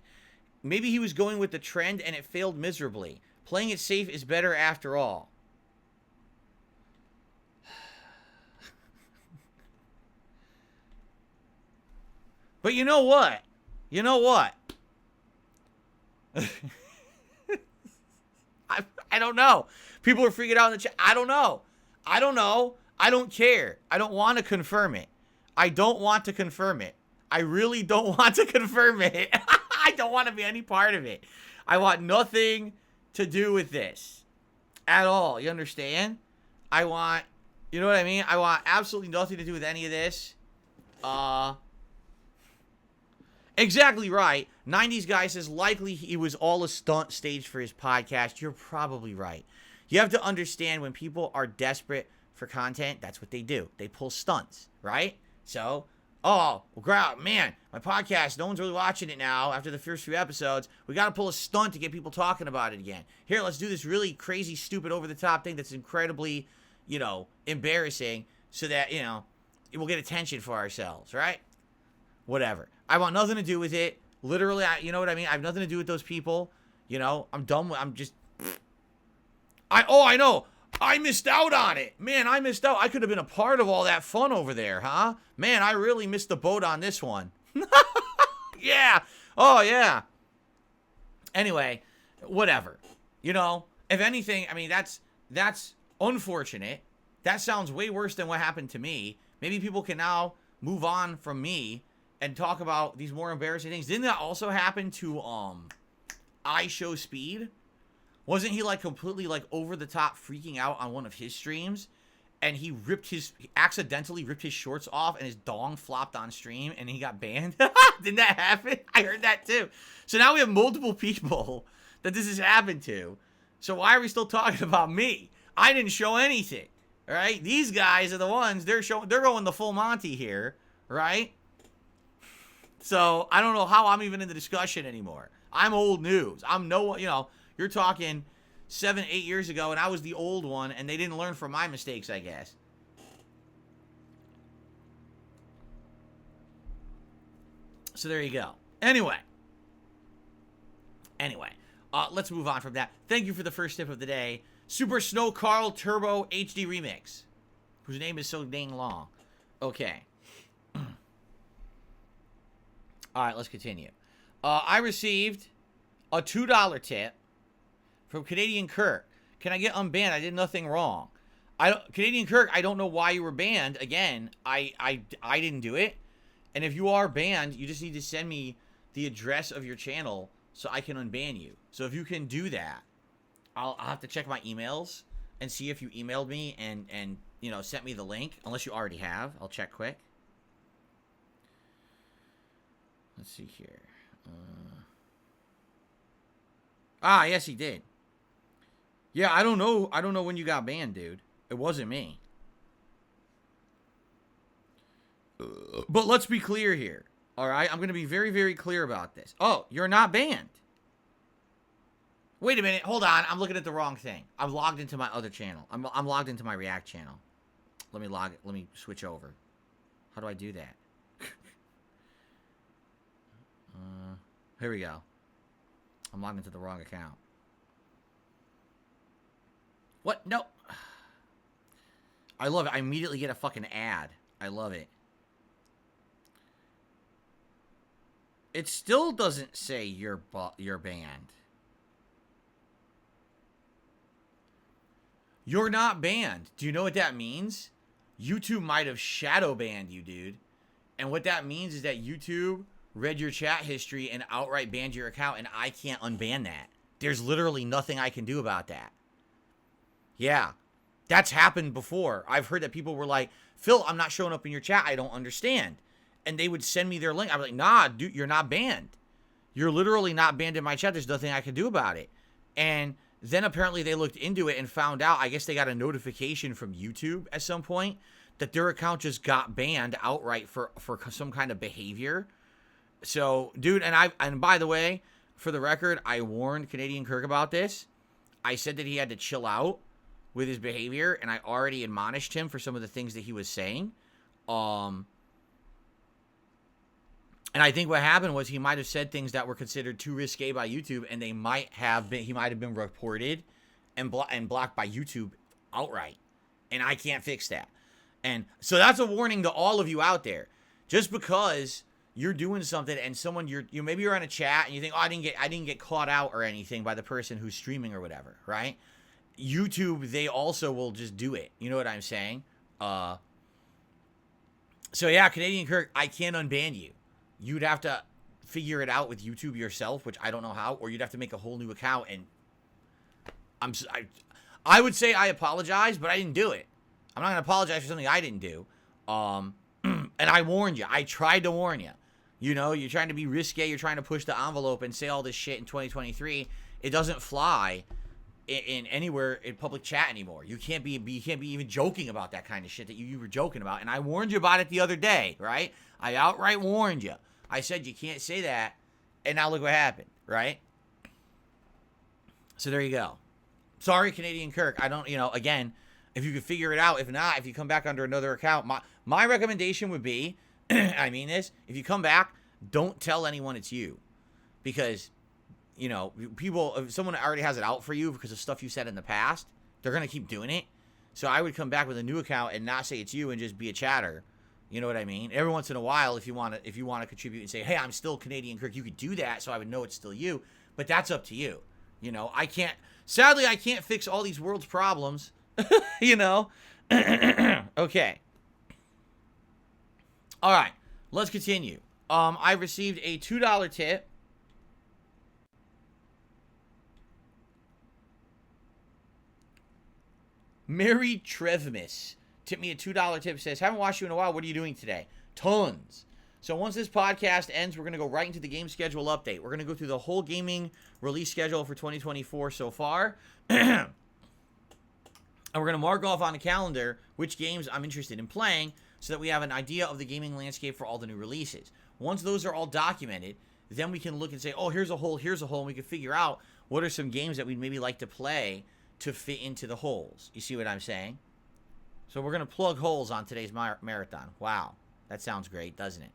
Maybe he was going with the trend and it failed miserably. Playing it safe is better after all. But you know what? You know what? I don't know. People are freaking out in the chat. I don't know. I don't know. I don't care. I don't want to confirm it. I don't want to confirm it. I really don't want to confirm it. I don't want to be any part of it. I want nothing to do with this at all. You understand? I want, you know what I mean? I want absolutely nothing to do with any of this. Exactly right. 90s guy says likely it was all a stunt staged for his podcast. You're probably right. You have to understand when people are desperate for content, that's what they do. They pull stunts, right? So, oh, well, man, my podcast, no one's really watching it now after the first few episodes. We got to pull a stunt to get people talking about it again. Here, let's do this really crazy, stupid, over-the-top thing that's incredibly, you know, embarrassing so that, you know, we'll get attention for ourselves, right? Whatever. I want nothing to do with it. Literally, you know what I mean? I have nothing to do with those people. You know, I'm done with, I'm just, I know. I missed out on it. Man, I missed out. I could have been a part of all that fun over there, huh? Man, I really missed the boat on this one. Yeah. Oh, yeah. Anyway, whatever. You know, if anything, I mean, that's unfortunate. That sounds way worse than what happened to me. Maybe people can now move on from me and talk about these more embarrassing things. Didn't that also happen to I Show Speed? Wasn't he like completely like over the top freaking out on one of his streams? And he accidentally ripped his shorts off and his dong flopped on stream and he got banned? Didn't that happen? I heard that too. So now we have multiple people that this has happened to. So why are we still talking about me? I didn't show anything. All right? These guys are the ones, they're going the full Monty here, right? So I don't know how I'm even in the discussion anymore. I'm old news. I'm no, you know, you're talking 7, 8 years ago, and I was the old one, and they didn't learn from my mistakes, I guess. So there you go. Anyway, let's move on from that. Thank you for the first tip of the day. Super Snow Carl Turbo HD Remix, whose name is so dang long. Okay. All right, let's continue. I received a $2 tip from Canadian Kirk. Can I get unbanned? I did nothing wrong. Canadian Kirk, I don't know why you were banned. Again, I didn't do it. And if you are banned, you just need to send me the address of your channel so I can unban you. So if you can do that, I'll have to check my emails and see if you emailed me and you know, sent me the link. Unless you already have. I'll check quick. Let's see here. Yes, he did. Yeah, I don't know. I don't know when you got banned, dude. It wasn't me. But let's be clear here. All right? I'm going to be very, very clear about this. Oh, you're not banned. Wait a minute. Hold on. I'm looking at the wrong thing. I'm logged into my other channel. I'm logged into my React channel. Let me switch over. How do I do that? Here we go. I'm logged into the wrong account. What? No. I love it. I immediately get a fucking ad. I love it. It still doesn't say you're banned. You're not banned. Do you know what that means? YouTube might have shadow banned you, dude. And what that means is that YouTube read your chat history and outright banned your account, and I can't unban that. There's literally nothing I can do about that. Yeah, that's happened before. I've heard that people were like, Phil, I'm not showing up in your chat. I don't understand. And they would send me their link. I'm like, nah, dude, you're not banned. You're literally not banned in my chat. There's nothing I can do about it. And then apparently they looked into it and found out, I guess they got a notification from YouTube at some point that their account just got banned outright for some kind of behavior. So, dude, and by the way, for the record, I warned Canadian Kirk about this. I said that he had to chill out with his behavior, and I already admonished him for some of the things that he was saying. And I think what happened was he might have said things that were considered too risque by YouTube, and he might have been reported and blocked by YouTube outright. And I can't fix that. And so that's a warning to all of you out there. Just because you're doing something and someone maybe you're on a chat and you think, oh, I didn't get caught out or anything by the person who's streaming or whatever, right? YouTube, they also will just do it. You know what I'm saying? So yeah, Canadian Kirk, I can't unban you. You'd have to figure it out with YouTube yourself, which I don't know how, or you'd have to make a whole new account. And I would say I apologize, but I didn't do it. I'm not gonna apologize for something I didn't do. And I warned you. I tried to warn you. You know, you're trying to be risque. You're trying to push the envelope and say all this shit in 2023. It doesn't fly in anywhere in public chat anymore. You can't be even joking about that kind of shit that you were joking about. And I warned you about it the other day, right? I outright warned you. I said you can't say that, and now look what happened, right? So there you go. Sorry, Canadian Kirk. I don't, again, if you could figure it out. If not, if you come back under another account, my recommendation would be, I mean this, if you come back, don't tell anyone it's you. Because, people, if someone already has it out for you because of stuff you said in the past, they're going to keep doing it. So I would come back with a new account and not say it's you and just be a chatter. You know what I mean? Every once in a while, if you want to contribute and say, hey, I'm still Canadian Kirk, you could do that so I would know it's still you. But that's up to you. Sadly, I can't fix all these world's problems. Okay. All right, let's continue. I received a $2 tip. Mary Trevmis tipped me a $2 tip, says, haven't watched you in a while. What are you doing today? Tons. So once this podcast ends, we're going to go right into the game schedule update. We're going to go through the whole gaming release schedule for 2024 so far. And we're going to mark off on the calendar which games I'm interested in playing so that we have an idea of the gaming landscape for all the new releases. Once those are all documented, then we can look and say, oh, here's a hole, and we can figure out what are some games that we'd maybe like to play to fit into the holes. You see what I'm saying? So we're going to plug holes on today's marathon. Wow. That sounds great, doesn't it?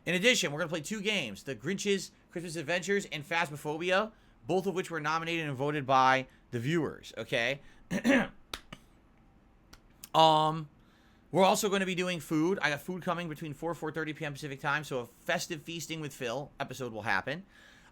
In addition, we're going to play 2 games, The Grinch's Christmas Adventures and Phasmophobia, both of which were nominated and voted by the viewers, okay? We're also going to be doing food. I got food coming between 4:30 p.m. Pacific time, so a festive feasting with Phil episode will happen.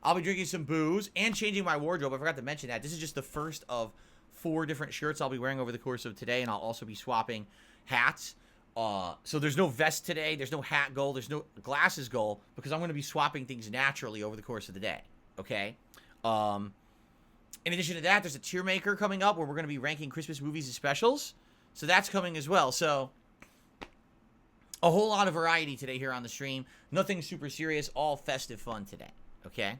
I'll be drinking some booze and changing my wardrobe. I forgot to mention that. This is just the first of 4 different shirts I'll be wearing over the course of today, and I'll also be swapping hats. So there's no vest today. There's no hat goal. There's no glasses goal because I'm going to be swapping things naturally over the course of the day. Okay? In addition to that, there's a tier maker coming up where we're going to be ranking Christmas movies and specials. So that's coming as well. So a whole lot of variety today here on the stream. Nothing super serious. All festive fun today. Okay?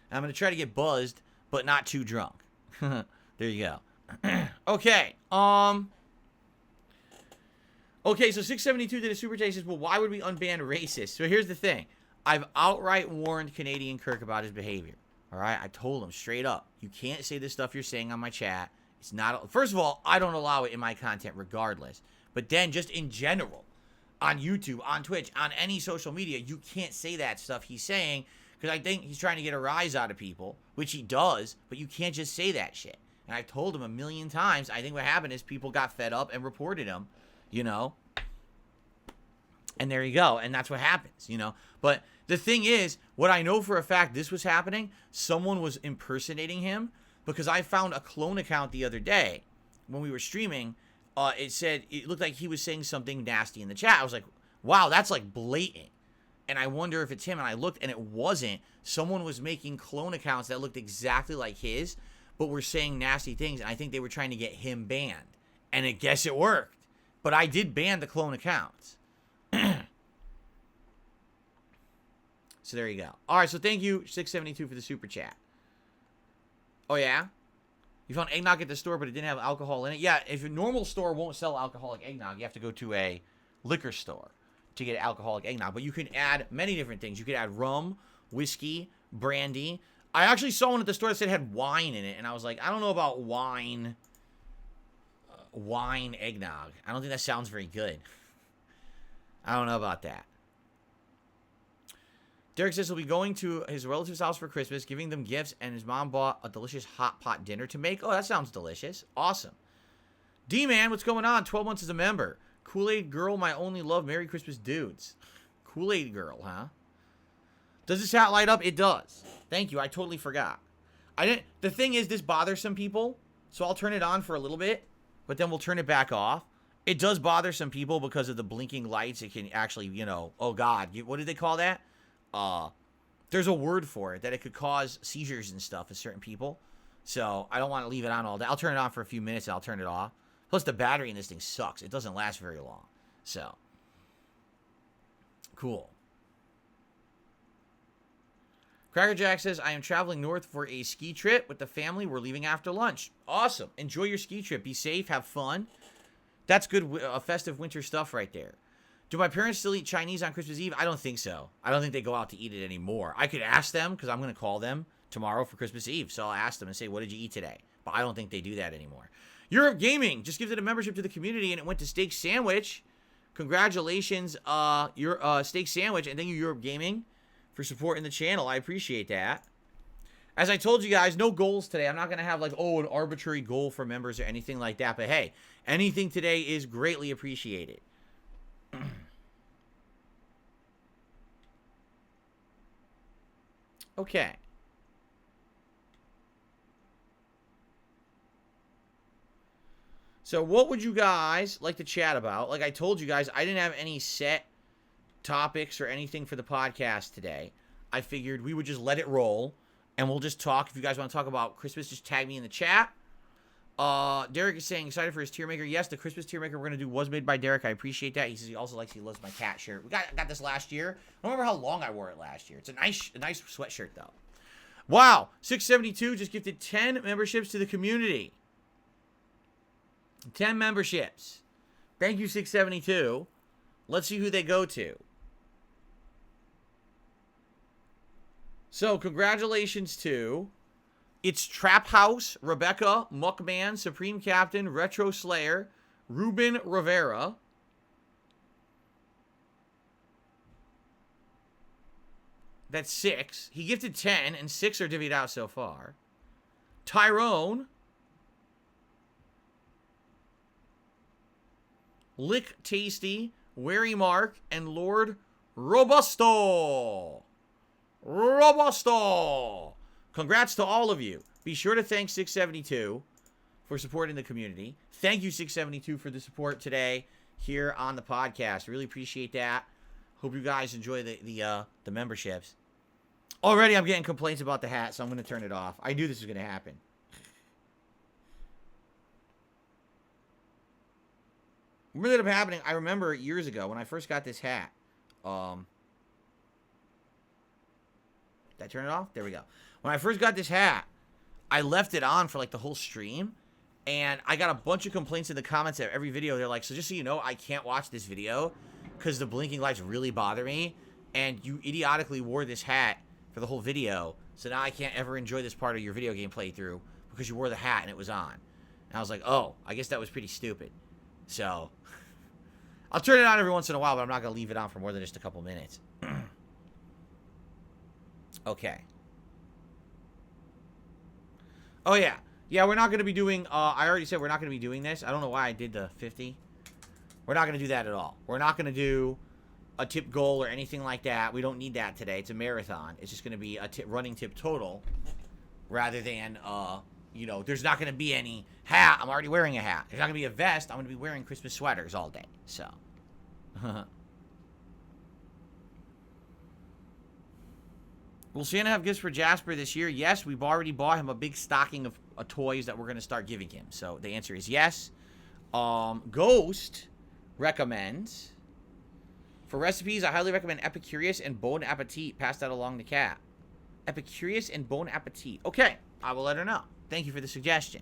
I'm going to try to get buzzed, but not too drunk. There you go. Okay. Okay, so 672 did a super chat. He says, well, why would we unban racist? So here's the thing. I've outright warned Canadian Kirk about his behavior. All right? I told him straight up. You can't say the stuff you're saying on my chat. It's not... First of all, I don't allow it in my content regardless. But then just in general, on YouTube, on Twitch, on any social media, you can't say that stuff he's saying because I think he's trying to get a rise out of people, which he does, but you can't just say that shit. And I've told him a million times. I think what happened is people got fed up and reported him, you know. And there you go. And that's what happens, you know. But the thing is, what I know for a fact this was happening, someone was impersonating him because I found a clone account the other day when we were streaming. It looked like he was saying something nasty in the chat. I was like, wow, that's like blatant. And I wonder if it's him. And I looked and it wasn't. Someone was making clone accounts that looked exactly like his, but were saying nasty things. And I think they were trying to get him banned. And I guess it worked. But I did ban the clone accounts. So there you go. All right, so thank you, 672, for the super chat. Oh, yeah? You found eggnog at the store, but it didn't have alcohol in it? Yeah, if a normal store won't sell alcoholic eggnog, you have to go to a liquor store to get alcoholic eggnog. But you can add many different things. You could add rum, whiskey, brandy. I actually saw one at the store that said it had wine in it, and I was like, I don't know about wine eggnog. I don't think that sounds very good. I don't know about that. Derek says he'll be going to his relative's house for Christmas, giving them gifts, and his mom bought a delicious hot pot dinner to make. Oh, that sounds delicious. Awesome. D-Man, what's going on? 12 months as a member. Kool-Aid Girl, my only love. Merry Christmas, dudes. Kool-Aid Girl, huh? Does this hat light up? It does. Thank you. I totally forgot. The thing is, this bothers some people, so I'll turn it on for a little bit, but then we'll turn it back off. It does bother some people because of the blinking lights. It can actually, you know, oh, God. What did they call that? There's a word for it, that it could cause seizures and stuff to certain people. So I don't want to leave it on all day. I'll turn it on for a few minutes and I'll turn it off. Plus the battery in this thing sucks. It doesn't last very long. So cool. Cracker Jack says, I am traveling north for a ski trip with the family. We're leaving after lunch. Awesome. Enjoy your ski trip. Be safe. Have fun. That's good festive winter stuff right there. Do my parents still eat Chinese on Christmas Eve? I don't think so. I don't think they go out to eat it anymore. I could ask them because I'm going to call them tomorrow for Christmas Eve. So I'll ask them and say, what did you eat today? But I don't think they do that anymore. Europe Gaming just gifted a membership to the community and it went to Steak Sandwich. Congratulations, your Steak Sandwich. And thank you, Europe Gaming, for supporting the channel. I appreciate that. As I told you guys, no goals today. I'm not going to have like, oh, an arbitrary goal for members or anything like that. But hey, anything today is greatly appreciated. Okay. So what would you guys like to chat about? Like I told you guys, I didn't have any set topics or anything for the podcast today. I figured we would just let it roll and we'll just talk. If you guys want to talk about Christmas, just tag me in the chat. Derek is saying excited for his tier maker. Yes, the Christmas tier maker we're gonna do was made by Derek. I appreciate that. He says he also loves my cat shirt. We got this last year. I don't remember how long I wore it last year. It's a nice sweatshirt though. Wow, 672 just gifted 10 memberships to the community. 10 memberships. Thank you, 672. Let's see who they go to. So congratulations to. It's Trap House, Rebecca, Muckman, Supreme Captain, Retro Slayer, Ruben Rivera. That's 6. He gifted 10, and 6 are divvied out so far. Tyrone. Lick Tasty, Wary Mark, and Lord Robusto. Robusto. Congrats to all of you. Be sure to thank 672 for supporting the community. Thank you, 672, for the support today here on the podcast. Really appreciate that. Hope you guys enjoy the memberships. Already I'm getting complaints about the hat, so I'm going to turn it off. I knew this was going to happen. What ended up happening, I remember years ago when I first got this hat. Did I turn it off? There we go. When I first got this hat, I left it on for like the whole stream. And I got a bunch of complaints in the comments of every video. They're like, so just so you know, I can't watch this video because the blinking lights really bother me. And you idiotically wore this hat for the whole video. So now I can't ever enjoy this part of your video game playthrough because you wore the hat and it was on. And I was like, oh, I guess that was pretty stupid. So I'll turn it on every once in a while, but I'm not going to leave it on for more than just a couple minutes. Okay. Oh, yeah. Yeah, we're not going to be doing, I already said we're not going to be doing this. I don't know why I did the 50. We're not going to do that at all. We're not going to do a tip goal or anything like that. We don't need that today. It's a marathon. It's just going to be a running tip total rather than, you know, there's not going to be any hat. I'm already wearing a hat. There's not going to be a vest. I'm going to be wearing Christmas sweaters all day. So. Will Santa have gifts for Jasper this year? Yes, we've already bought him a big stocking of toys that we're going to start giving him. So the answer is yes. Ghost recommends. For recipes, I highly recommend Epicurious and Bon Appetit. Pass that along to Kat. Epicurious and Bon Appetit. Okay, I will let her know. Thank you for the suggestion.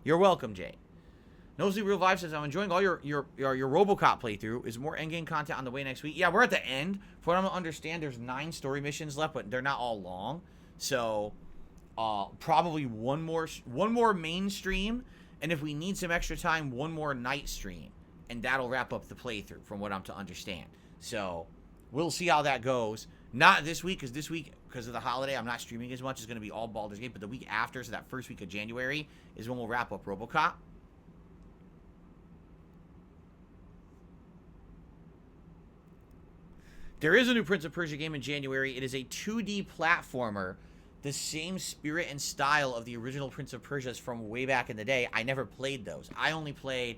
You're welcome, Jay. Nosy Real Vibe says, I'm enjoying all your RoboCop playthrough. Is more endgame content on the way next week? Yeah, we're at the end. For what I don't understand, there's 9 story missions left, but they're not all long. So, probably one more main stream, and if we need some extra time, one more night stream. And that'll wrap up the playthrough, from what I'm to understand. So, we'll see how that goes. Not this week, because this week, because of the holiday, I'm not streaming as much. It's going to be all Baldur's Gate. But the week after, so that first week of January, is when we'll wrap up RoboCop. There is a new Prince of Persia game in January. It is a 2D platformer. The same spirit and style of the original Prince of Persia's from way back in the day. I never played those. I only played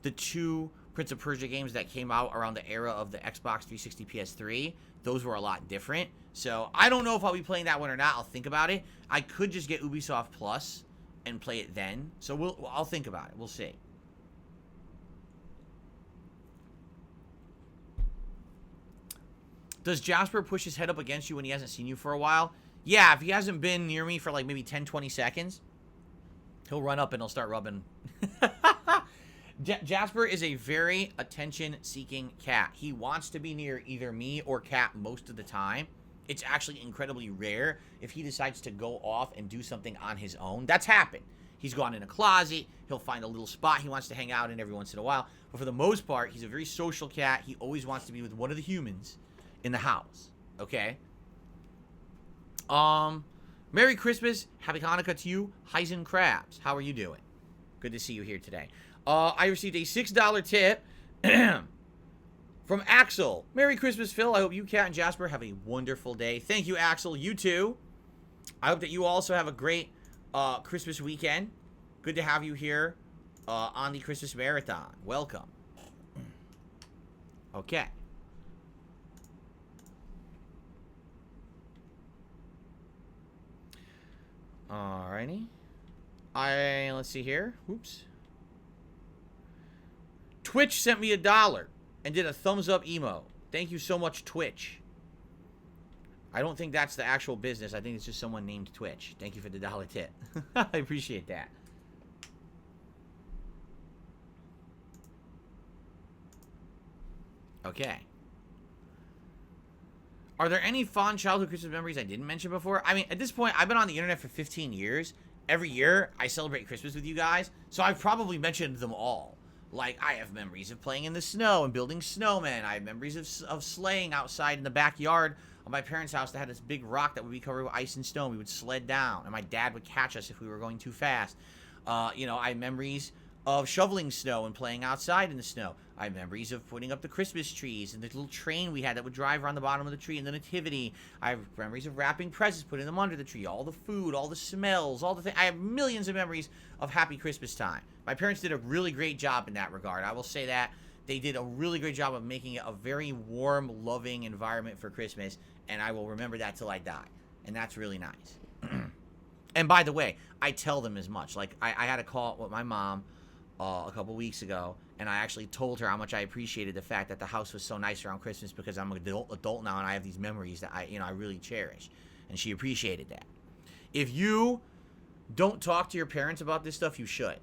the 2 Prince of Persia games that came out around the era of the Xbox 360 PS3. Those were a lot different. So I don't know if I'll be playing that one or not. I'll think about it. I could just get Ubisoft Plus and play it then. So I'll think about it. We'll see. Does Jasper push his head up against you when he hasn't seen you for a while? Yeah, if he hasn't been near me for like maybe 10, 20 seconds, he'll run up and he'll start rubbing. Jasper is a very attention-seeking cat. He wants to be near either me or Cat most of the time. It's actually incredibly rare if he decides to go off and do something on his own. That's happened. He's gone in a closet. He'll find a little spot he wants to hang out in every once in a while. But for the most part, he's a very social cat. He always wants to be with one of the humans in the house. Okay? Merry Christmas. Happy Hanukkah to you. Heisen Krabs. How are you doing? Good to see you here today. I received a $6 tip from Axel. Merry Christmas, Phil. I hope you, Kat, and Jasper have a wonderful day. Thank you, Axel. You too. I hope that you also have a great Christmas weekend. Good to have you here on the Christmas Marathon. Welcome. Okay. Alrighty. Let's see here. Oops. Twitch sent me $1 and did a thumbs up emo. Thank you so much, Twitch. I don't think that's the actual business. I think it's just someone named Twitch. Thank you for the $1 tip. I appreciate that. Okay. Are there any fond childhood Christmas memories I didn't mention before? I mean, at this point, I've been on the internet for 15 years. Every year, I celebrate Christmas with you guys. So I've probably mentioned them all. Like, I have memories of playing in the snow and building snowmen. I have memories of sleighing outside in the backyard of my parents' house that had this big rock that would be covered with ice and snow. And we would sled down, and my dad would catch us if we were going too fast. You know, I have memories of shoveling snow and playing outside in the snow. I have memories of putting up the Christmas trees and the little train we had that would drive around the bottom of the tree and the nativity. I have memories of wrapping presents, putting them under the tree, all the food, all the smells, all the things. I have millions of memories of happy Christmas time. My parents did a really great job in that regard. I will say that. They did a really great job of making it a very warm, loving environment for Christmas, and I will remember that till I die. And that's really nice. And by the way, I tell them as much. Like, I had a call with my mom a couple weeks ago, and I actually told her how much I appreciated the fact that the house was so nice around Christmas because I'm an adult now and I have these memories that I really cherish. And she appreciated that. If you don't talk to your parents about this stuff, you should.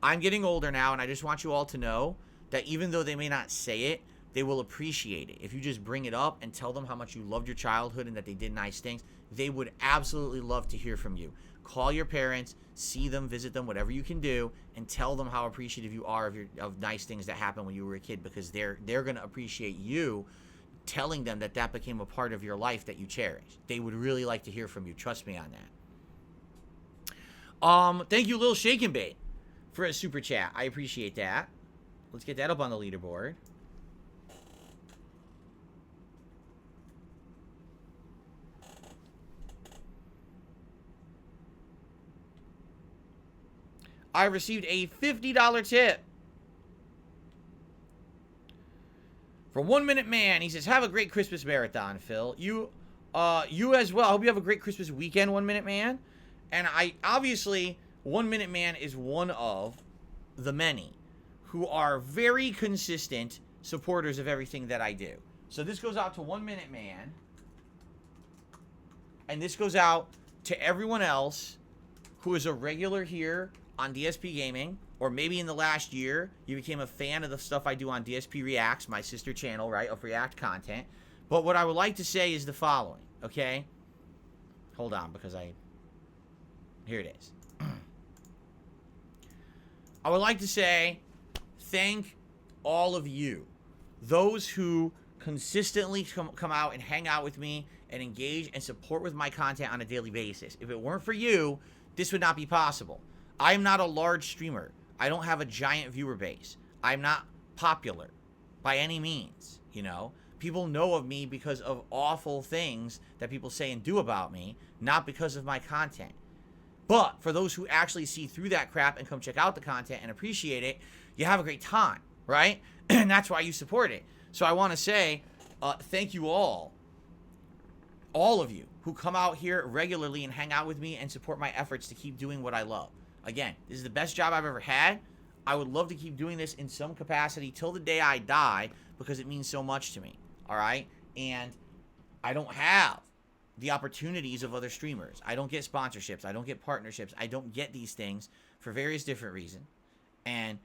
I'm getting older now, and I just want you all to know that even though they may not say it, they will appreciate it. If you just bring it up and tell them how much you loved your childhood and that they did nice things, they would absolutely love to hear from you. Call your parents, see them, visit them, whatever you can do, and tell them how appreciative you are of nice things that happened when you were a kid, because they're going to appreciate you telling them that became a part of your life that you cherish. They would really like to hear from you. Trust me on that. Thank you, Lil Shake and Bait, for a super chat. I appreciate that. Let's get that up on the leaderboard. I received a $50 tip from 1 Minute Man. He says, have a great Christmas marathon, Phil. You as well. I hope you have a great Christmas weekend, 1 Minute Man. And obviously, 1 Minute Man is one of the many who are very consistent supporters of everything that I do. So this goes out to 1 Minute Man. And this goes out to everyone else who is a regular here on DSP Gaming, or maybe in the last year, you became a fan of the stuff I do on DSP Reacts, my sister channel, right, of React content. But what I would like to say is the following, okay? Hold on, because here it is. I would like to say thank all of you, those who consistently come out and hang out with me and engage and support with my content on a daily basis. If it weren't for you, this would not be possible. I'm not a large streamer. I don't have a giant viewer base. I'm not popular by any means, you know. People know of me because of awful things that people say and do about me, not because of my content. But for those who actually see through that crap and come check out the content and appreciate it, you have a great time, right? And that's why you support it. So I want to say thank you all of you who come out here regularly and hang out with me and support my efforts to keep doing what I love. Again, this is the best job I've ever had. I would love to keep doing this in some capacity till the day I die because it means so much to me, all right? And I don't have the opportunities of other streamers. I don't get sponsorships. I don't get partnerships. I don't get these things for various different reasons. And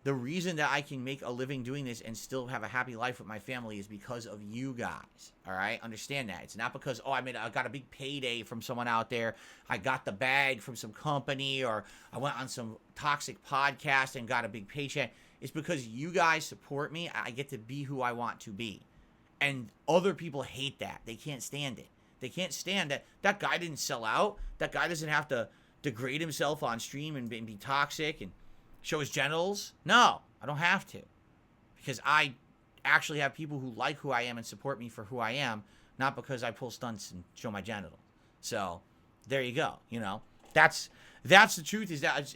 the reason that I can make a living doing this and still have a happy life with my family is because of you guys, all right? Understand that. It's not because, I got a big payday from someone out there. I got the bag from some company, or I went on some toxic podcast and got a big paycheck. It's because you guys support me. I get to be who I want to be. And other people hate that. They can't stand it. They can't stand that guy didn't sell out. That guy doesn't have to degrade himself on stream and be toxic and show his genitals. No, I don't have to. Because I actually have people who like who I am and support me for who I am, not because I pull stunts and show my genitals. So, there you go, you know. That's the truth, is that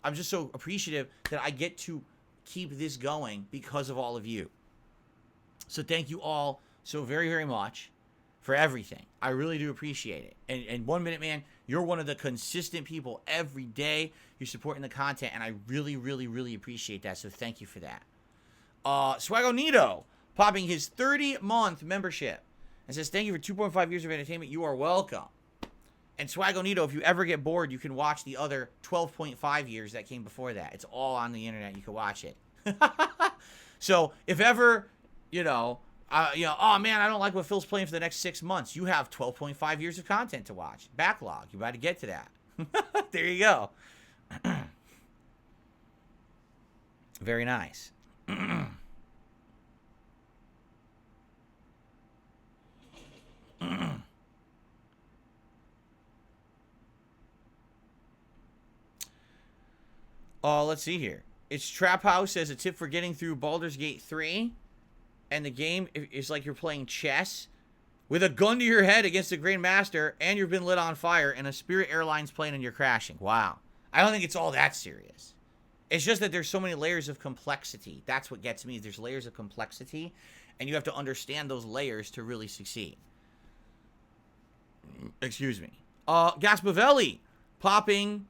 I'm just so appreciative that I get to keep this going because of all of you. So thank you all so very, very much for everything. I really do appreciate it. And 1 Minute Man, you're one of the consistent people every day. You're supporting the content, and I really, really, really appreciate that. So thank you for that. Swagonito popping his 30-month membership and says, thank you for 2.5 years of entertainment. You are welcome. And Swagonito, if you ever get bored, you can watch the other 12.5 years that came before that. It's all on the internet. You can watch it. So if ever, oh man, I don't like what Phil's playing for the next 6 months, you have 12.5 years of content to watch. Backlog. You got to get to that. There you go. Very nice. Let's see here. It's Trap House as a tip for getting through Baldur's Gate 3. And the game is like you're playing chess with a gun to your head against the Grandmaster, and you've been lit on fire, and a Spirit Airlines plane and you're crashing. Wow. I don't think it's all that serious. It's just that there's so many layers of complexity. That's what gets me. There's layers of complexity, and you have to understand those layers to really succeed. Excuse me. Gaspavelli popping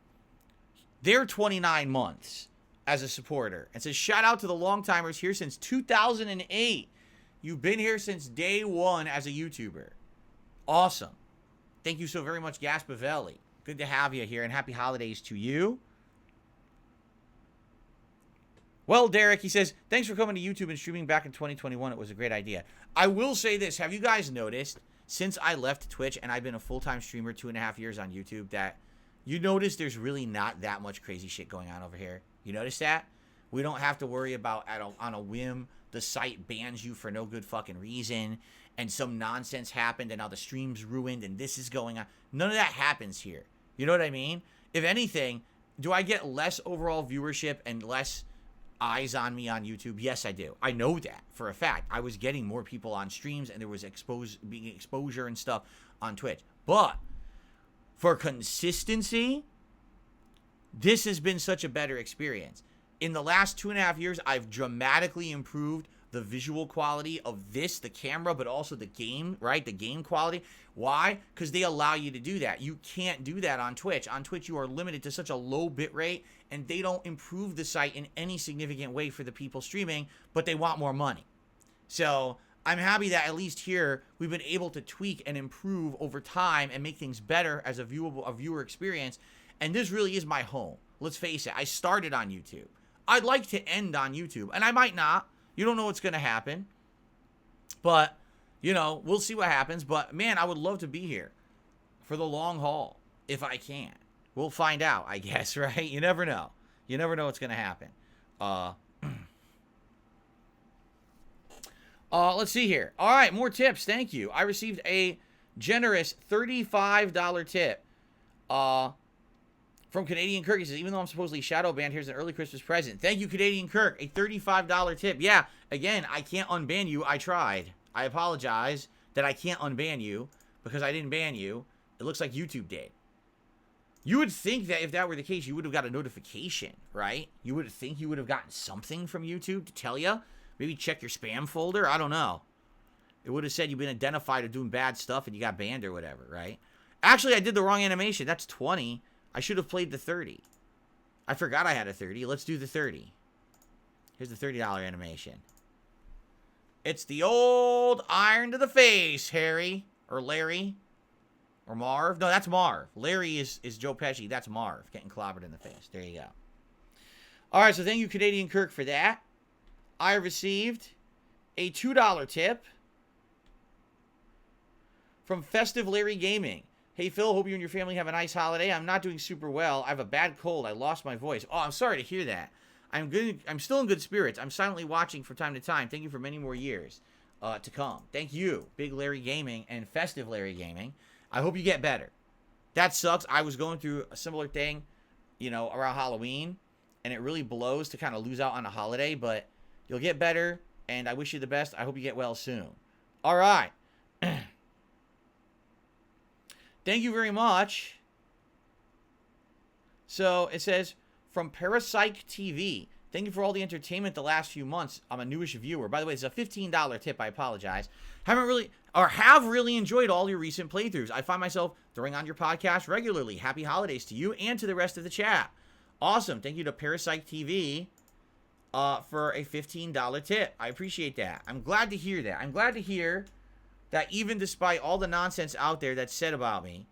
their 29 months as a supporter and says, shout out to the long timers here since 2008. You've been here since day one as a YouTuber. Awesome. Thank you so very much, Gaspavelli. Good to have you here, and happy holidays to you. Well, Derek, he says, thanks for coming to YouTube and streaming back in 2021. It was a great idea. I will say this. Have you guys noticed, since I left Twitch and I've been a full-time streamer 2.5 years on YouTube, that you notice there's really not that much crazy shit going on over here? You notice that? We don't have to worry about, on a whim, the site bans you for no good fucking reason, and some nonsense happened, and now the stream's ruined, and this is going on. None of that happens here. You know what I mean? If anything, do I get less overall viewership and less eyes on me on YouTube? Yes, I do. I know that for a fact. I was getting more people on streams, and there was being exposure and stuff on Twitch. But for consistency, this has been such a better experience. In the last 2.5 years, I've dramatically improved the visual quality of this, the camera, but also the game, right? The game quality. Why? Because they allow you to do that. You can't do that on Twitch. On Twitch, you are limited to such a low bit rate, and they don't improve the site in any significant way for the people streaming, but they want more money. So I'm happy that at least here, we've been able to tweak and improve over time and make things better as a viewer experience. And this really is my home. Let's face it. I started on YouTube. I'd like to end on YouTube, and I might not. You don't know what's going to happen. But, you know, we'll see what happens. But, man, I would love to be here for the long haul if I can. We'll find out, I guess, right? You never know. You never know what's going to happen. Let's see here. All right, more tips. Thank you. I received a generous $35 tip from Canadian Kirk. He says, even though I'm supposedly shadow banned, here's an early Christmas present. Thank you, Canadian Kirk. A $35 tip. Yeah, again, I can't unban you. I tried. I apologize that I can't unban you because I didn't ban you. It looks like YouTube did. You would think that if that were the case, you would have got a notification, right? You would think you would have gotten something from YouTube to tell you. Maybe check your spam folder. I don't know. It would have said you've been identified of doing bad stuff and you got banned or whatever, right? Actually, I did the wrong animation. That's 20. I should have played the 30. I forgot I had a 30. Let's do the 30. Here's the $30 animation. It's the old iron to the face, Harry. Or Larry. Or Marv. No, that's Marv. Larry is Joe Pesci. That's Marv getting clobbered in the face. There you go. All right, so thank you, Canadian Kirk, for that. I received a $2 tip from Festive Gaming. Hey, Phil, hope you and your family have a nice holiday. I'm not doing super well. I have a bad cold. I lost my voice. Oh, I'm sorry to hear that. I'm good. I'm still in good spirits. I'm silently watching from time to time. Thank you for many more years to come. Thank you, Big Larry Gaming and Festive Larry Gaming. I hope you get better. That sucks. I was going through a similar thing, you know, around Halloween, and it really blows to kind of lose out on a holiday, but you'll get better, and I wish you the best. I hope you get well soon. All right. Thank you very much. So it says, from Parapsych TV, thank you for all the entertainment the last few months. I'm a newish viewer. By the way, it's a $15 tip. I apologize. Have really enjoyed all your recent playthroughs. I find myself throwing on your podcast regularly. Happy holidays to you and to the rest of the chat. Awesome. Thank you to Parapsych TV for a $15 tip. I appreciate that. I'm glad to hear that. I'm glad to hear that even despite all the nonsense out there that's said about me,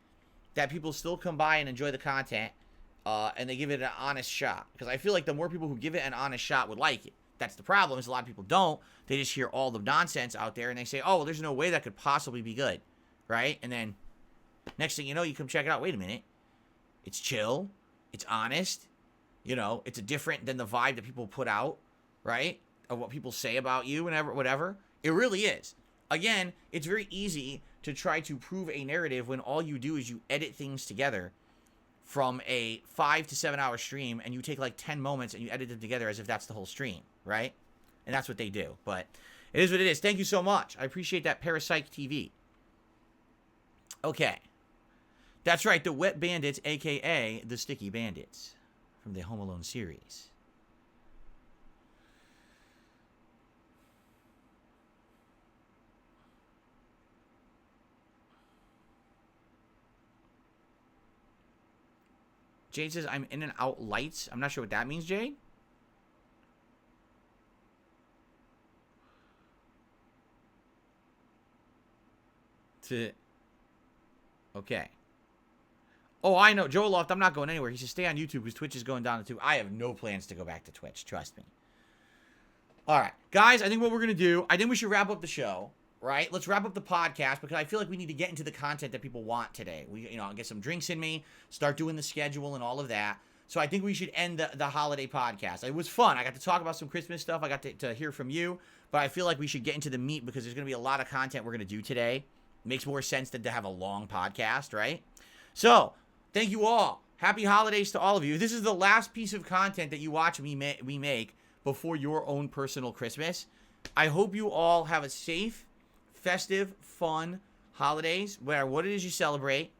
that people still come by and enjoy the content, and they give it an honest shot. Because I feel like the more people who give it an honest shot would like it. That's the problem, is a lot of people don't. They just hear all the nonsense out there, and they say, oh, well, there's no way that could possibly be good, right? And then, next thing you know, you come check it out. Wait a minute. It's chill. It's honest. You know, it's different than the vibe that people put out, right? Of what people say about you and whatever. It really is. Again, it's very easy to try to prove a narrative when all you do is you edit things together from a 5 to 7 hour stream, and you take like 10 moments and you edit them together as if that's the whole stream, right? And that's what they do. But it is what it is. Thank you so much. I appreciate that, Parasite TV. Okay. That's right, the Wet Bandits, a.k.a. the Sticky Bandits from the Home Alone series. Jade says, I'm in and out lights. I'm not sure what that means, Jade. Okay. Oh, I know. Joe Loft, I'm not going anywhere. He says, stay on YouTube because Twitch is going down to 2. I have no plans to go back to Twitch. Trust me. All right. Guys, I think what we're going to do, I think we should wrap up the show, right? Let's wrap up the podcast because I feel like we need to get into the content that people want today. Get some drinks in me, start doing the schedule and all of that. So I think we should end the holiday podcast. It was fun. I got to talk about some Christmas stuff. I got to hear from you. But I feel like we should get into the meat because there's going to be a lot of content we're going to do today. It makes more sense than to have a long podcast, right? So, thank you all. Happy holidays to all of you. This is the last piece of content that you watch we make before your own personal Christmas. I hope you all have a safe, festive, fun holidays, where what it is you celebrate,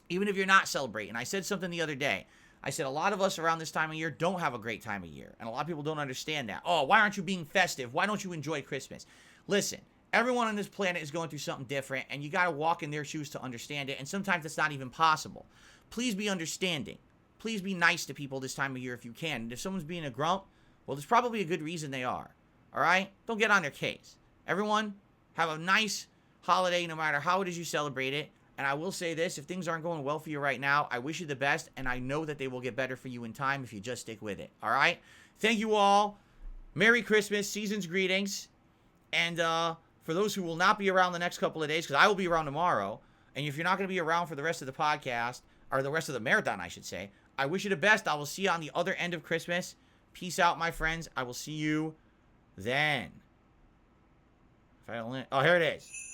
even if you're not celebrating. I said something the other day. I said a lot of us around this time of year don't have a great time of year, and a lot of people don't understand that. Oh, why aren't you being festive? Why don't you enjoy Christmas? Listen, everyone on this planet is going through something different, and you got to walk in their shoes to understand it, and sometimes it's not even possible. Please be understanding. Please be nice to people this time of year if you can. And if someone's being a grump, well, there's probably a good reason they are. All right? Don't get on their case. Everyone, have a nice holiday no matter how it is you celebrate it. And I will say this, if things aren't going well for you right now, I wish you the best, and I know that they will get better for you in time if you just stick with it. All right? Thank you all. Merry Christmas. Season's greetings. And for those who will not be around the next couple of days, because I will be around tomorrow, and if you're not going to be around for the rest of the podcast, or the rest of the marathon, I should say, I wish you the best. I will see you on the other end of Christmas. Peace out, my friends. I will see you then. If I don't... Oh, here it is.